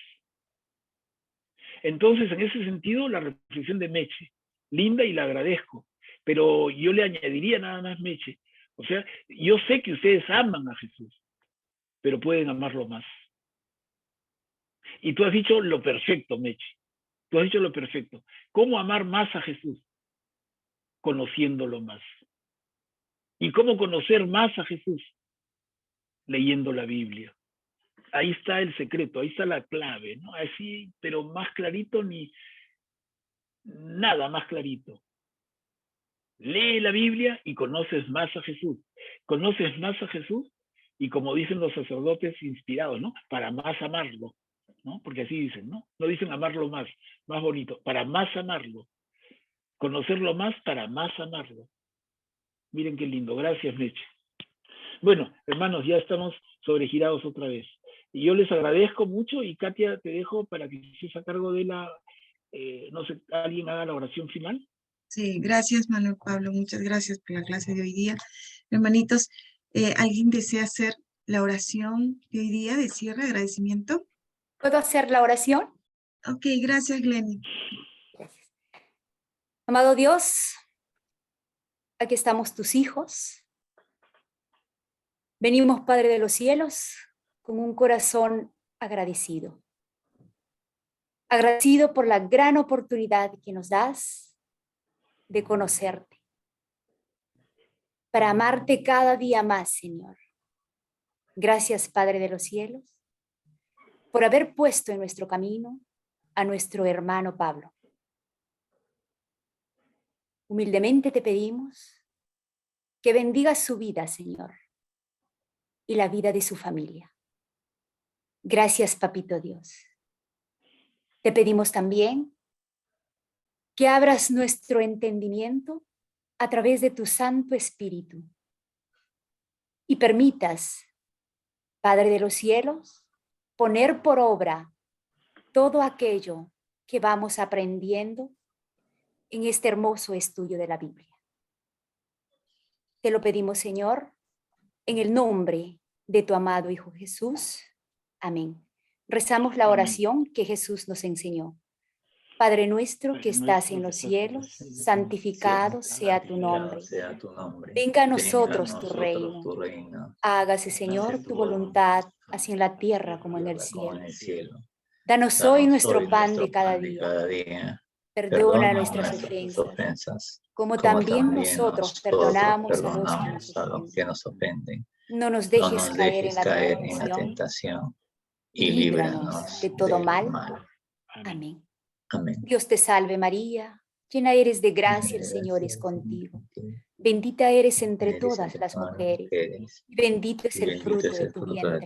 Entonces, en ese sentido, la reflexión de Meche, linda y la agradezco, pero yo le añadiría nada más, Meche. O sea, yo sé que ustedes aman a Jesús, pero pueden amarlo más. Y tú has dicho lo perfecto, Meche. Tú has dicho lo perfecto. ¿Cómo amar más a Jesús? Conociéndolo más. ¿Y cómo conocer más a Jesús? Leyendo la Biblia. Ahí está el secreto, ahí está la clave, ¿no? Así, pero más clarito ni nada más clarito. Lee la Biblia y conoces más a Jesús. Conoces más a Jesús y, como dicen los sacerdotes inspirados, ¿no? Para más amarlo, ¿no? Porque así dicen, ¿no? No dicen amarlo más bonito, para más amarlo. Conocerlo más para más amarlo. Miren qué lindo. Gracias, Meche. Bueno, hermanos, ya estamos sobregirados otra vez. Y yo les agradezco mucho y Katia, te dejo para que estés a cargo de la, no sé, alguien haga la oración final. Sí, gracias Manuel Pablo, muchas gracias por la clase de hoy día. Hermanitos, ¿alguien desea hacer la oración de hoy día de cierre, agradecimiento? ¿Puedo hacer la oración? Ok, gracias Glenny. Gracias. Amado Dios, aquí estamos tus hijos. Venimos, Padre de los cielos, con un corazón agradecido. Agradecido por la gran oportunidad que nos das de conocerte, para amarte cada día más, Señor. Gracias, Padre de los cielos, por haber puesto en nuestro camino a nuestro hermano Pablo. Humildemente te pedimos que bendigas su vida, Señor, y la vida de su familia. Gracias, Papito Dios. Te pedimos también que abras nuestro entendimiento a través de tu Santo Espíritu y permitas, Padre de los cielos, poner por obra todo aquello que vamos aprendiendo en este hermoso estudio de la Biblia. Te lo pedimos, Señor, en el nombre de tu amado Hijo Jesús. Amén. Rezamos la oración que Jesús nos enseñó. Padre nuestro que estás en los cielos, santificado sea tu nombre. Venga a nosotros tu reino. Hágase, Señor, tu voluntad, así en la tierra como en el cielo. Danos hoy nuestro pan de cada día. Perdona nuestras ofensas, como también nosotros perdonamos a los que nos ofenden. No nos dejes caer en la tentación y líbranos de todo mal. Amén. Amén. Dios te salve María, llena eres de gracia, el Señor es contigo. Bendita eres entre todas las mujeres, y bendito es el fruto de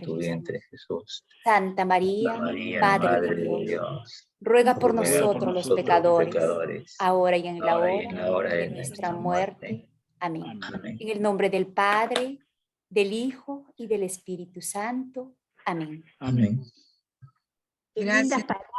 tu vientre, Jesús. Santa María, Madre de Dios, ruega por nosotros los pecadores, ahora y en la hora de nuestra muerte. Amén. En el nombre del Padre, del Hijo y del Espíritu Santo. Amén. Amén. Qué Gracias. lindas palabras.